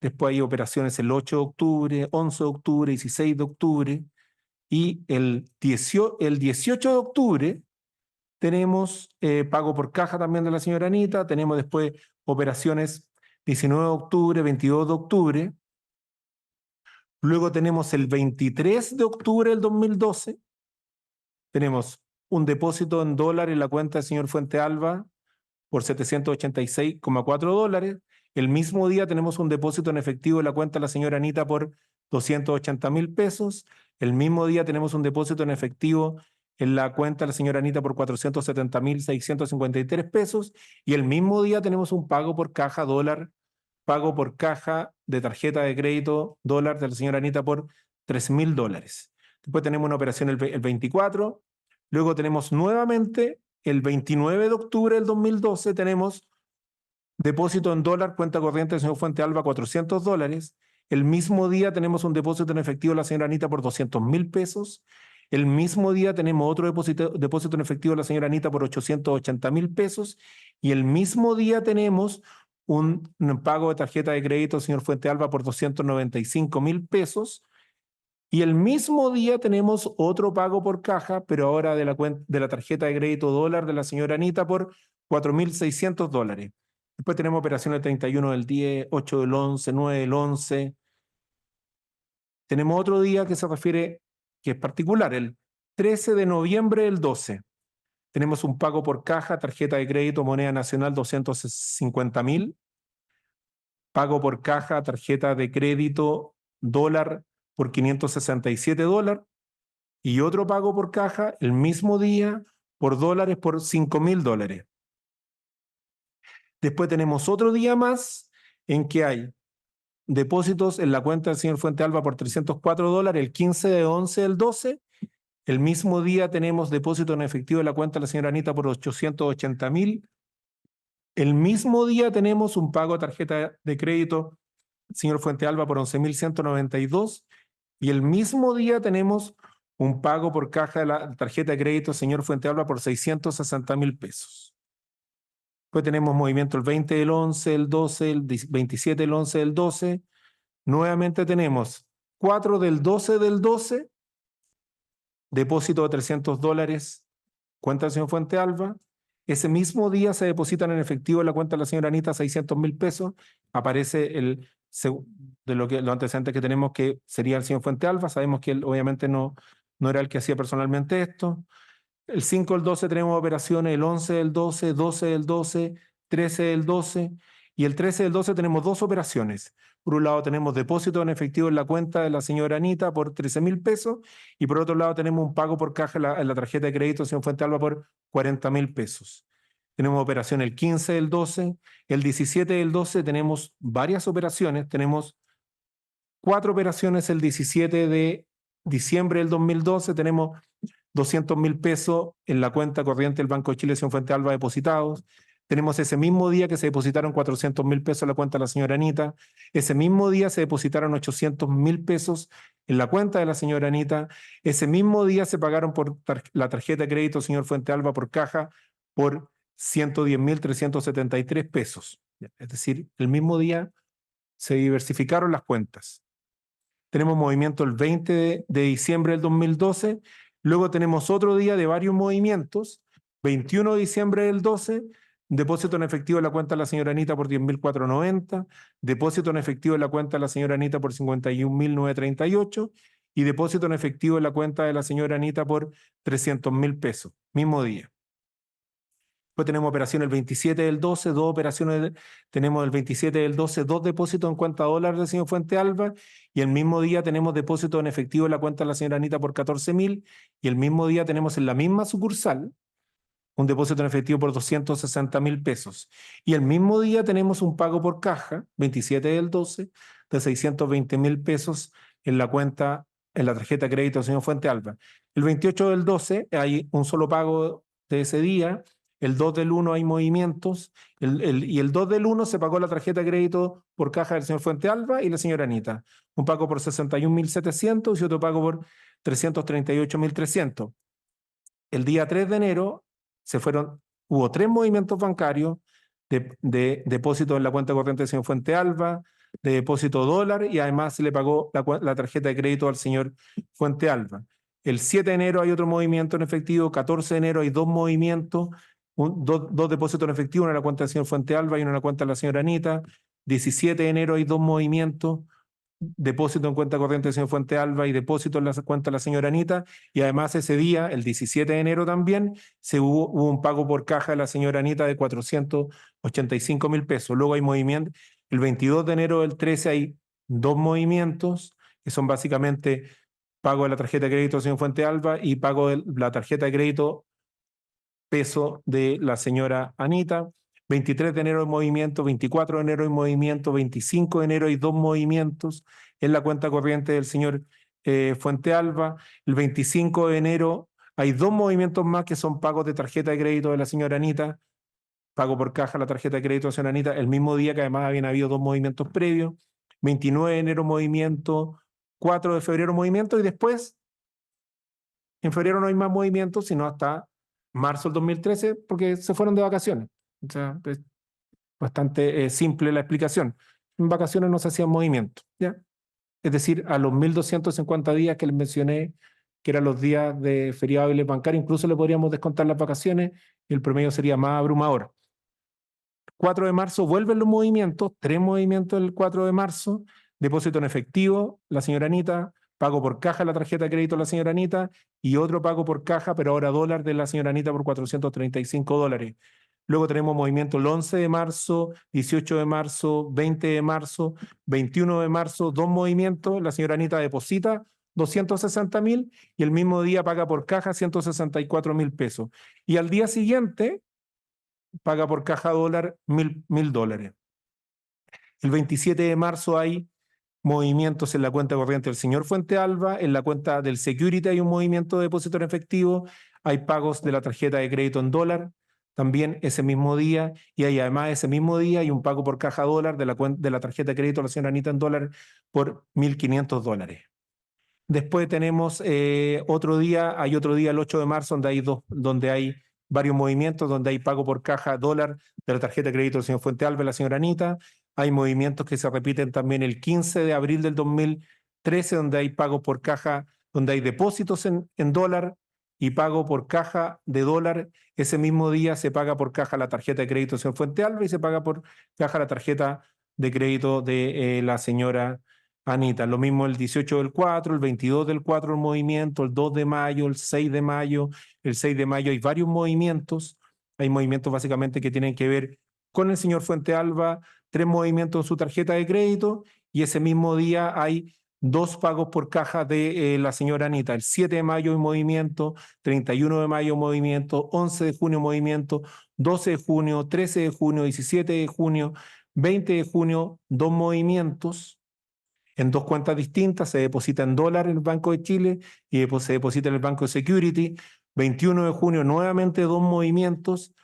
Después hay operaciones el 8 de octubre, 11 de octubre, 16 de octubre. Y el 18 de octubre tenemos pago por caja también de la señora Anita. Tenemos después operaciones 19 de octubre, 22 de octubre. Luego tenemos el 23 de octubre del 2012. Tenemos un depósito en dólar en la cuenta del señor Fuentealba por $786,4. El mismo día tenemos un depósito en efectivo en la cuenta de la señora Anita por 280,000 pesos. El mismo día tenemos un depósito en efectivo en la cuenta de la señora Anita por 470,653 pesos. Y el mismo día tenemos un pago por caja dólar, pago por caja de tarjeta de crédito dólar de la señora Anita por $3,000. Después tenemos una operación el 24. Luego tenemos nuevamente el 29 de octubre del 2012, tenemos depósito en dólar, cuenta corriente del señor Fuentealba, $400. El mismo día tenemos un depósito en efectivo de la señora Anita por 200,000 pesos. El mismo día tenemos otro depósito en efectivo de la señora Anita por 880,000 pesos. Y el mismo día tenemos un pago de tarjeta de crédito del señor Fuentealba por 295,000 pesos. Y el mismo día tenemos otro pago por caja, pero ahora de la tarjeta de crédito dólar de la señora Anita por $4,600. Después tenemos operaciones el 31 del 10, 8 del 11, 9 del 11. Tenemos otro día que se refiere, que es particular, el 13 de noviembre del 12. Tenemos un pago por caja, tarjeta de crédito, moneda nacional, 250,000. Pago por caja, tarjeta de crédito, dólar, por $567 y otro pago por caja el mismo día por dólares por $5.000. Después tenemos otro día más en que hay depósitos en la cuenta del señor Fuentealba por $304 el 15 de 11 del 12. El mismo día tenemos depósito en efectivo en la cuenta de la señora Anita por $880.000. El mismo día tenemos un pago a tarjeta de crédito señor Fuentealba por $11.192. Y el mismo día tenemos un pago por caja de la tarjeta de crédito señor Fuentealba por $660.000. Después tenemos movimiento el 20 del 11, el 12, el 27 del 11 del 12. Nuevamente tenemos 4 del 12 del 12, depósito de $300, cuenta del señor Fuentealba. Ese mismo día se depositan en efectivo en la cuenta de la señora Anita $600.000. Aparece de lo antecedentes que tenemos que sería el señor Fuentealba. Sabemos que él obviamente no era el que hacía personalmente esto. El 5 del 12 tenemos operaciones, el 11 del 12, 12 del 12, 13 del 12 y el 13 del 12 tenemos dos operaciones. Por un lado tenemos depósito en efectivo en la cuenta de la señora Anita por $13.000 y por otro lado tenemos un pago por caja en la tarjeta de crédito del señor Fuentealba por $40.000. Tenemos operación el 15 del 12, el 17 del 12 tenemos varias operaciones, tenemos 4 operaciones el 17 de diciembre del 2012, tenemos $200.000 en la cuenta corriente del Banco de Chile, señor Fuentealba, depositados. Tenemos ese mismo día que se depositaron $400.000 en la cuenta de la señora Anita. Ese mismo día se depositaron $800.000 en la cuenta de la señora Anita. Ese mismo día se pagaron por la tarjeta de crédito, señor Fuentealba, por caja, por $110.373. Es decir, el mismo día se diversificaron las cuentas. Tenemos movimiento el 20 de diciembre del 2012. Luego tenemos otro día de varios movimientos. 21 de diciembre del 12, depósito en efectivo en la cuenta de la señora Anita por $10.490, depósito en efectivo en la cuenta de la señora Anita por $51.938 y depósito en efectivo en la cuenta de la señora Anita por $300.000, mismo día. Después tenemos operación el 27 del 12, dos operaciones, tenemos el 27 del 12, dos depósitos en cuenta dólares del señor Fuentealba, y el mismo día tenemos depósito en efectivo en la cuenta de la señora Anita por $14.000, y el mismo día tenemos en la misma sucursal un depósito en efectivo por $260.000. Y el mismo día tenemos un pago por caja, 27 del 12, de $620.000 en la cuenta, en la tarjeta de crédito del señor Fuentealba. El 28 del 12 hay un solo pago de ese día. El 2 del 1 hay movimientos, y el 2 del 1 se pagó la tarjeta de crédito por caja del señor Fuentealba y la señora Anita. Un pago por $61.700 y otro pago por $338.300. El día 3 de enero hubo 3 movimientos bancarios de depósito en la cuenta corriente del señor Fuentealba, de depósito dólar, y además se le pagó la tarjeta de crédito al señor Fuentealba. El 7 de enero hay otro movimiento en efectivo, 14 de enero hay 2 movimientos, dos depósitos en efectivo, uno en la cuenta del señor Fuentealba y uno en la cuenta de la señora Anita. 17 de enero hay 2 movimientos, depósito en cuenta corriente del señor Fuentealba y depósito en la cuenta de la señora Anita. Y además ese día, el 17 de enero también, hubo un pago por caja de la señora Anita de $485.000. Luego hay movimiento, el 22 de enero del 13 hay 2 movimientos, que son básicamente pago de la tarjeta de crédito del señor Fuentealba y pago de la tarjeta de crédito peso de la señora Anita. 23 de enero hay movimiento, 24 de enero hay movimiento, 25 de enero hay 2 movimientos en la cuenta corriente del señor Fuentealba. El 25 de enero hay 2 movimientos más que son pagos de tarjeta de crédito de la señora Anita, pago por caja la tarjeta de crédito de la señora Anita, el mismo día que además habían habido 2 movimientos previos. 29 de enero movimiento, 4 de febrero movimiento, y después en febrero no hay más movimientos, sino hasta marzo del 2013, porque se fueron de vacaciones. O sea, es bastante simple la explicación. En vacaciones no se hacían movimientos, ¿ya? Es decir, a los 1.250 días que les mencioné, que eran los días de feriado hábiles bancarios, incluso le podríamos descontar las vacaciones y el promedio sería más abrumador. 4 de marzo vuelven los movimientos, 3 movimientos el 4 de marzo, depósito en efectivo, la señora Anita, pago por caja la tarjeta de crédito de la señora Anita y otro pago por caja, pero ahora dólar, de la señora Anita por $435. Luego tenemos movimiento el 11 de marzo, 18 de marzo, 20 de marzo, 21 de marzo, dos movimientos. La señora Anita deposita 260.000 y el mismo día paga por caja 164.000 pesos. Y al día siguiente paga por caja dólar $1.000. El 27 de marzo hay movimientos en la cuenta corriente del señor Fuente Alba, en la cuenta del Security hay un movimiento de depósito en efectivo, hay pagos de la tarjeta de crédito en dólar, también ese mismo día, y hay además ese mismo día hay un pago por caja dólar de la tarjeta de crédito de la señora Anita en dólar por $1.500. Después tenemos otro día el 8 de marzo, donde hay varios movimientos, donde hay pago por caja dólar de la tarjeta de crédito del señor Fuente Alba y la señora Anita. Hay movimientos que se repiten también el 15 de abril del 2013, donde hay pago por caja, donde hay depósitos en dólar y pago por caja de dólar. Ese mismo día se paga por caja la tarjeta de crédito del señor Fuente Alba y se paga por caja la tarjeta de crédito de la señora Anita. Lo mismo el 18 del 4, el 22 del 4 el movimiento, el 2 de mayo, el 6 de mayo. El 6 de mayo hay varios movimientos. Hay movimientos básicamente que tienen que ver con el señor Fuente Alba, 3 movimientos en su tarjeta de crédito y ese mismo día hay 2 pagos por caja de la señora Anita. El 7 de mayo hay movimiento, 31 de mayo movimiento, 11 de junio movimiento, 12 de junio, 13 de junio, 17 de junio, 20 de junio, 2 movimientos en 2 cuentas distintas. Se deposita en dólar en el Banco de Chile y después se deposita en el Banco de Security. 21 de junio nuevamente 2 movimientos,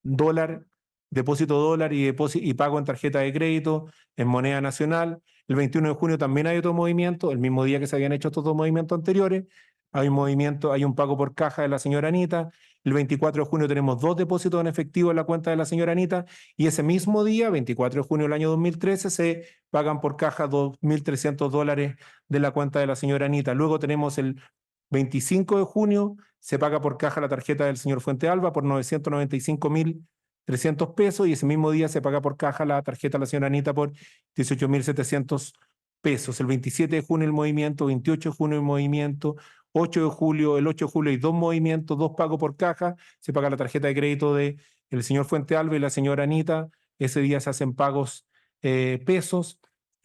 dólar, depósito dólar y pago en tarjeta de crédito en moneda nacional. El 21 de junio también hay otro movimiento, el mismo día que se habían hecho estos 2 movimientos anteriores. Hay un pago por caja de la señora Anita. El 24 de junio tenemos 2 depósitos en efectivo en la cuenta de la señora Anita y ese mismo día, 24 de junio del año 2013, se pagan por caja $2.300 de la cuenta de la señora Anita. Luego tenemos el 25 de junio, se paga por caja la tarjeta del señor Fuente Alba por 995.300 pesos y ese mismo día se paga por caja la tarjeta de la señora Anita por 18.700 pesos. El 27 de junio el movimiento, 28 de junio el movimiento, 8 de julio, el 8 de julio hay 2 movimientos, 2 pagos por caja, se paga la tarjeta de crédito del señor Fuente Alba y la señora Anita, ese día se hacen pagos pesos.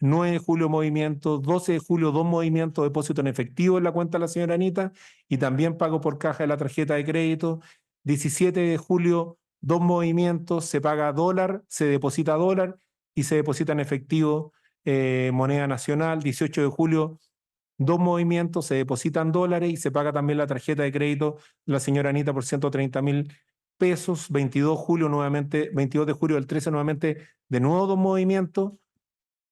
9 de julio movimiento, 12 de julio 2 movimientos, depósito en efectivo en la cuenta de la señora Anita y también pago por caja de la tarjeta de crédito. 17 de julio 2 movimientos, se paga dólar, se deposita dólar y se deposita en efectivo moneda nacional. 18 de julio 2 movimientos, se depositan dólares y se paga también la tarjeta de crédito de la señora Anita por 130.000 pesos. 22 de julio nuevamente, 22 de julio del 13 nuevamente, de nuevo 2 movimientos,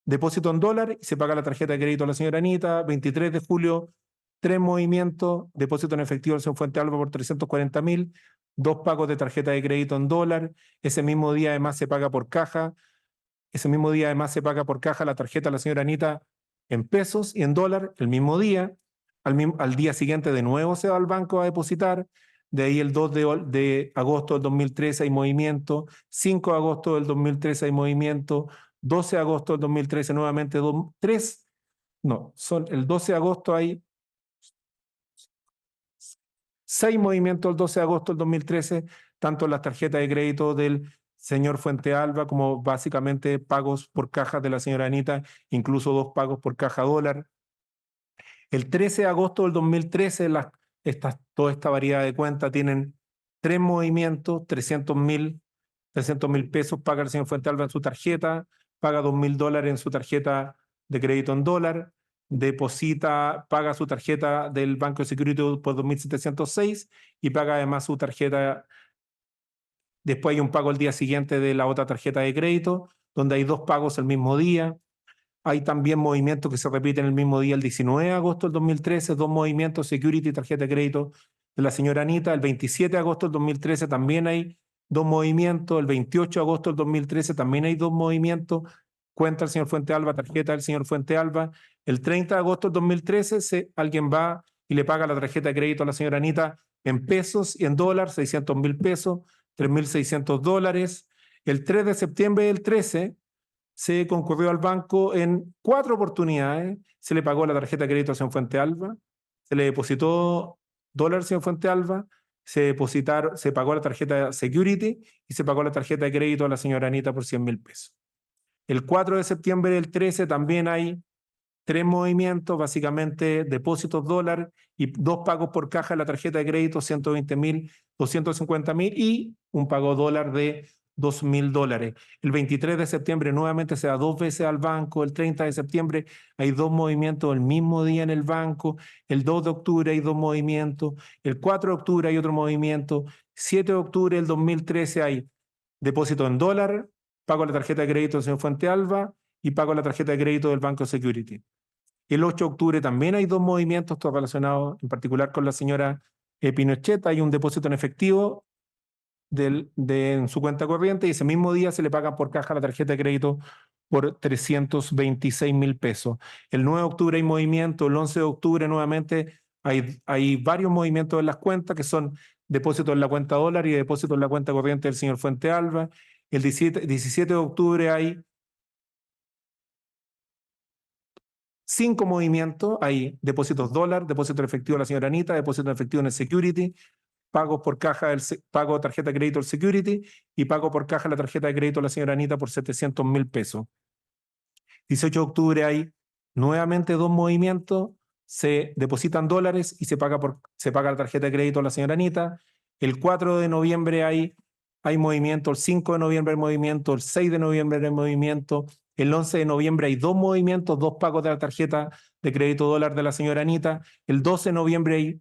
depósito en dólar y se paga la tarjeta de crédito a la señora Anita. 23 de julio, 3 movimientos, depósito en efectivo del señor Fuente Alba por 340.000, 2 pagos de tarjeta de crédito en dólar. Ese mismo día además se paga por caja. Ese mismo día además se paga por caja la tarjeta a la señora Anita en pesos y en dólar el mismo día. Al día siguiente de nuevo se va al banco a depositar. De ahí el 2 de agosto del 2013 hay movimiento, 5 de agosto del 2013 hay movimiento, 12 de agosto del 2013 nuevamente, el 12 de agosto hay 6 movimientos el 12 de agosto del 2013, tanto las tarjetas de crédito del señor Fuente Alba como básicamente pagos por caja de la señora Anita, incluso 2 pagos por caja dólar. El 13 de agosto del 2013, toda esta variedad de cuentas tienen 3 movimientos, 300.000 pesos paga el señor Fuente Alba en su tarjeta, paga $2.000 en su tarjeta de crédito en dólar, paga su tarjeta del Banco de Security por 2.706 y paga además su tarjeta. Después hay un pago el día siguiente de la otra tarjeta de crédito, donde hay 2 pagos el mismo día. Hay también movimientos que se repiten el mismo día, el 19 de agosto del 2013, 2 movimientos, Security, tarjeta de crédito de la señora Anita. El 27 de agosto del 2013 también hay 2 movimientos. El 28 de agosto del 2013 también hay 2 movimientos. Cuenta el señor Fuente Alba, tarjeta del señor Fuente Alba. El 30 de agosto del 2013 alguien va y le paga la tarjeta de crédito a la señora Anita en pesos y en dólares, 600.000 pesos, $3.600. El 3 de septiembre del 13 se concurrió al banco en 4 oportunidades, se le pagó la tarjeta de crédito al señor Fuente Alba, se le depositó dólares al señor Fuente Alba, se pagó la tarjeta Security y se pagó la tarjeta de crédito a la señora Anita por 100.000 pesos. El 4 de septiembre del 13 también hay 3 movimientos, básicamente depósitos dólar y 2 pagos por caja de la tarjeta de crédito, 120.000, 250.000 y un pago dólar de $2.000. El 23 de septiembre nuevamente se da 2 veces al banco. El 30 de septiembre hay 2 movimientos el mismo día en el banco. El 2 de octubre hay 2 movimientos. El 4 de octubre hay otro movimiento. 7 de octubre del 2013 hay depósito en dólar, pago la tarjeta de crédito del señor Fuente Alba y pago la tarjeta de crédito del Banco Security. El 8 de octubre también hay 2 movimientos, todos relacionados en particular con la señora Pinochet. Hay un depósito en efectivo en su cuenta corriente y ese mismo día se le paga por caja la tarjeta de crédito por 326.000 pesos. El 9 de octubre hay movimiento, el 11 de octubre nuevamente hay varios movimientos en las cuentas que son depósitos en la cuenta dólar y depósitos en la cuenta corriente del señor Fuente Alba. El 17 de octubre hay 5 movimientos, hay depósitos dólar, depósito en efectivo de la señora Anita, depósito en efectivo en el Security, pago por caja, pago de tarjeta de crédito del Security y pago por caja la tarjeta de crédito de la señora Anita por 700.000 pesos. 18 de octubre hay nuevamente 2 movimientos, se depositan dólares y se paga la tarjeta de crédito de la señora Anita. El 4 de noviembre hay movimiento, el 5 de noviembre hay movimiento, el 6 de noviembre hay movimiento, el 11 de noviembre hay 2 movimientos, 2 pagos de la tarjeta de crédito dólar de la señora Anita. El 12 de noviembre hay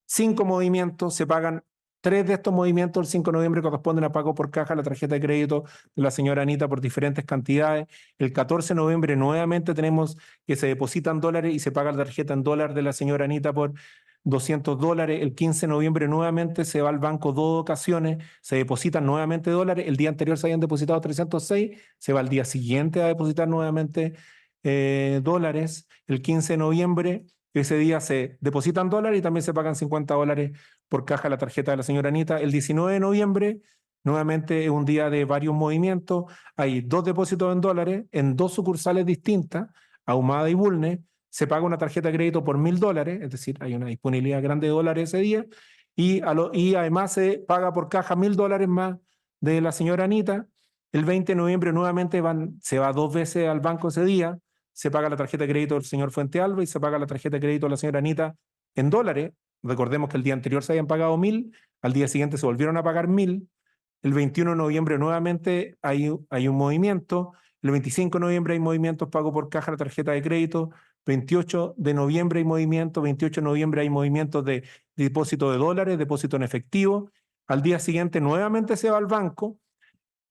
5 movimientos, se pagan 3 de estos movimientos. El 5 de noviembre corresponden a pago por caja la tarjeta de crédito de la señora Anita por diferentes cantidades. El 14 de noviembre nuevamente tenemos que se depositan dólares y se paga la tarjeta en dólar de la señora Anita por $200. El 15 de noviembre nuevamente se va al banco 2 ocasiones, se depositan nuevamente dólares. El día anterior se habían depositado 306, se va al día siguiente a depositar nuevamente dólares. El 15 de noviembre, ese día se depositan dólares y también se pagan $50 por caja la tarjeta de la señora Anita. El 19 de noviembre, nuevamente es un día de varios movimientos. Hay 2 depósitos en dólares en 2 sucursales distintas, Ahumada y Bulnes. Se paga una tarjeta de crédito por $1.000, es decir, hay una disponibilidad grande de dólares ese día, y además se paga por caja $1.000 más de la señora Anita. El 20 de noviembre nuevamente se va 2 veces al banco ese día, se paga la tarjeta de crédito del señor Fuente Alba y se paga la tarjeta de crédito de la señora Anita en dólares. Recordemos que el día anterior se habían pagado 1.000, al día siguiente se volvieron a pagar 1.000. El 21 de noviembre nuevamente hay un movimiento. El 25 de noviembre hay movimientos, pago por caja la tarjeta de crédito. 28 de noviembre hay movimientos, 28 de noviembre hay movimientos de depósito de dólares, depósito en efectivo. Al día siguiente nuevamente se va al banco.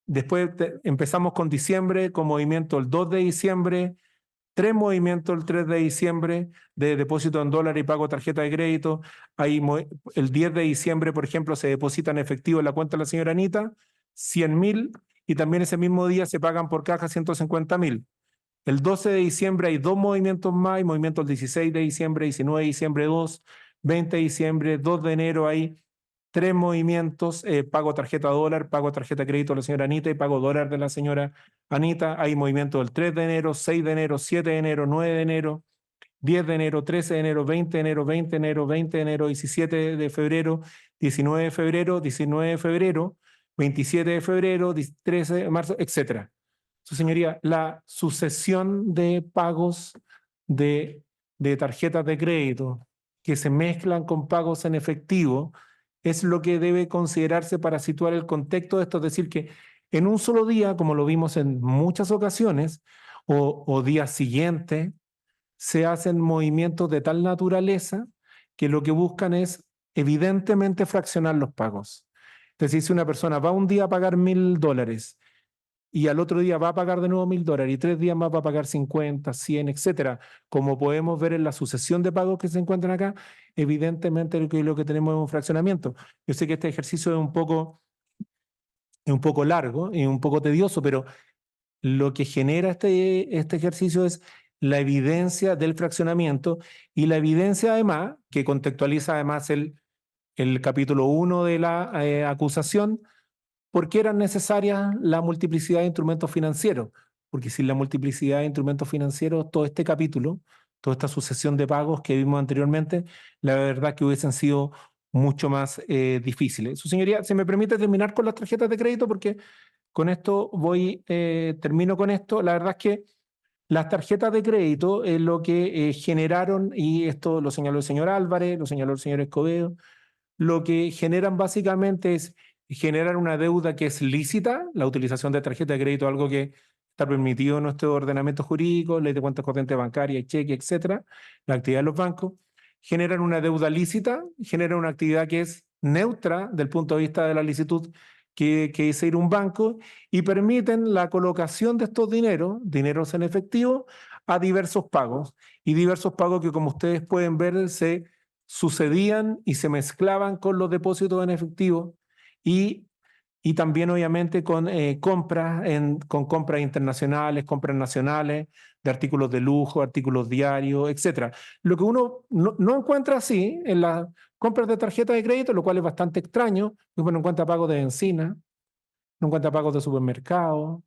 Después empezamos con diciembre, con movimiento el 2 de diciembre, 3 movimientos el 3 de diciembre de depósito en dólar y pago tarjeta de crédito. El 10 de diciembre, por ejemplo, se deposita en efectivo en la cuenta de la señora Anita, 100.000, y también ese mismo día se pagan por caja 150.000. El 12 de diciembre hay 2 movimientos más, hay movimientos el 16 de diciembre, 19 de diciembre 2, 20 de diciembre, 2 de enero hay 3 movimientos, pago tarjeta dólar, pago tarjeta de crédito de la señora Anita y pago dólar de la señora Anita. Hay movimientos el 3 de enero, 6 de enero, 7 de enero, 9 de enero, 10 de enero, 13 de enero, 20 de enero, 20 de enero, 20 de enero, 17 de febrero, 19 de febrero, 19 de febrero, 27 de febrero, 13 de marzo, etcétera. Su señoría, la sucesión de pagos de tarjetas de crédito que se mezclan con pagos en efectivo es lo que debe considerarse para situar el contexto de esto. Es decir, que en un solo día, como lo vimos en muchas ocasiones, o días siguientes, se hacen movimientos de tal naturaleza que lo que buscan es evidentemente fraccionar los pagos. Es decir, si una persona va un día a pagar $1.000 y al otro día va a pagar de nuevo $1.000 y 3 días más va a pagar 50, 100, etcétera, como podemos ver en la sucesión de pagos que se encuentran acá, evidentemente lo que tenemos es un fraccionamiento. Yo sé que este ejercicio es un poco largo y un poco tedioso, pero lo que genera este ejercicio es la evidencia del fraccionamiento y la evidencia además, que contextualiza además el capítulo 1 de la acusación, ¿por qué era necesaria la multiplicidad de instrumentos financieros? Porque sin la multiplicidad de instrumentos financieros, todo este capítulo toda esta sucesión de pagos que vimos anteriormente, la verdad que hubiesen sido mucho más difíciles. Su señoría, ¿se me permite terminar con las tarjetas de crédito? Porque con esto termino con esto. La verdad es que las tarjetas de crédito es lo que generaron, y esto lo señaló el señor Álvarez, lo señaló el señor Escobedo, lo que generan básicamente es generar una deuda que es lícita. La utilización de tarjeta de crédito, algo que está permitido en nuestro ordenamiento jurídico, ley de cuentas corrientes bancarias, cheque, etcétera, la actividad de los bancos, generan una deuda lícita, generan una actividad que es neutra del punto de vista de la licitud que es ir a un banco, y permiten la colocación de estos dineros en efectivo, a diversos pagos, y diversos pagos que, como ustedes pueden ver, se sucedían y se mezclaban con los depósitos en efectivo, y, y también obviamente con con compras internacionales, compras nacionales de artículos de lujo, artículos diarios, etcétera. Lo que uno no encuentra así en las compras de tarjeta de crédito, lo cual es bastante extraño, porque uno encuentra pagos de benzina, no encuentra pagos de supermercado,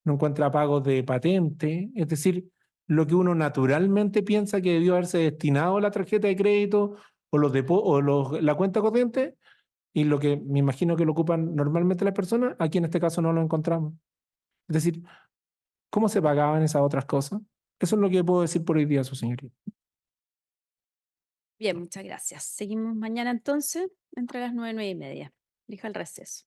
no encuentra pagos de patente, es decir, lo que uno naturalmente piensa que debió haberse destinado a la tarjeta de crédito o, la cuenta corriente, y lo que me imagino que lo ocupan normalmente las personas, aquí en este caso no lo encontramos. Es decir, ¿cómo se pagaban esas otras cosas? Eso es lo que puedo decir por hoy día, su señoría. Bien, muchas gracias. Seguimos mañana entonces, entre las 9 y 9:30. Elija el receso.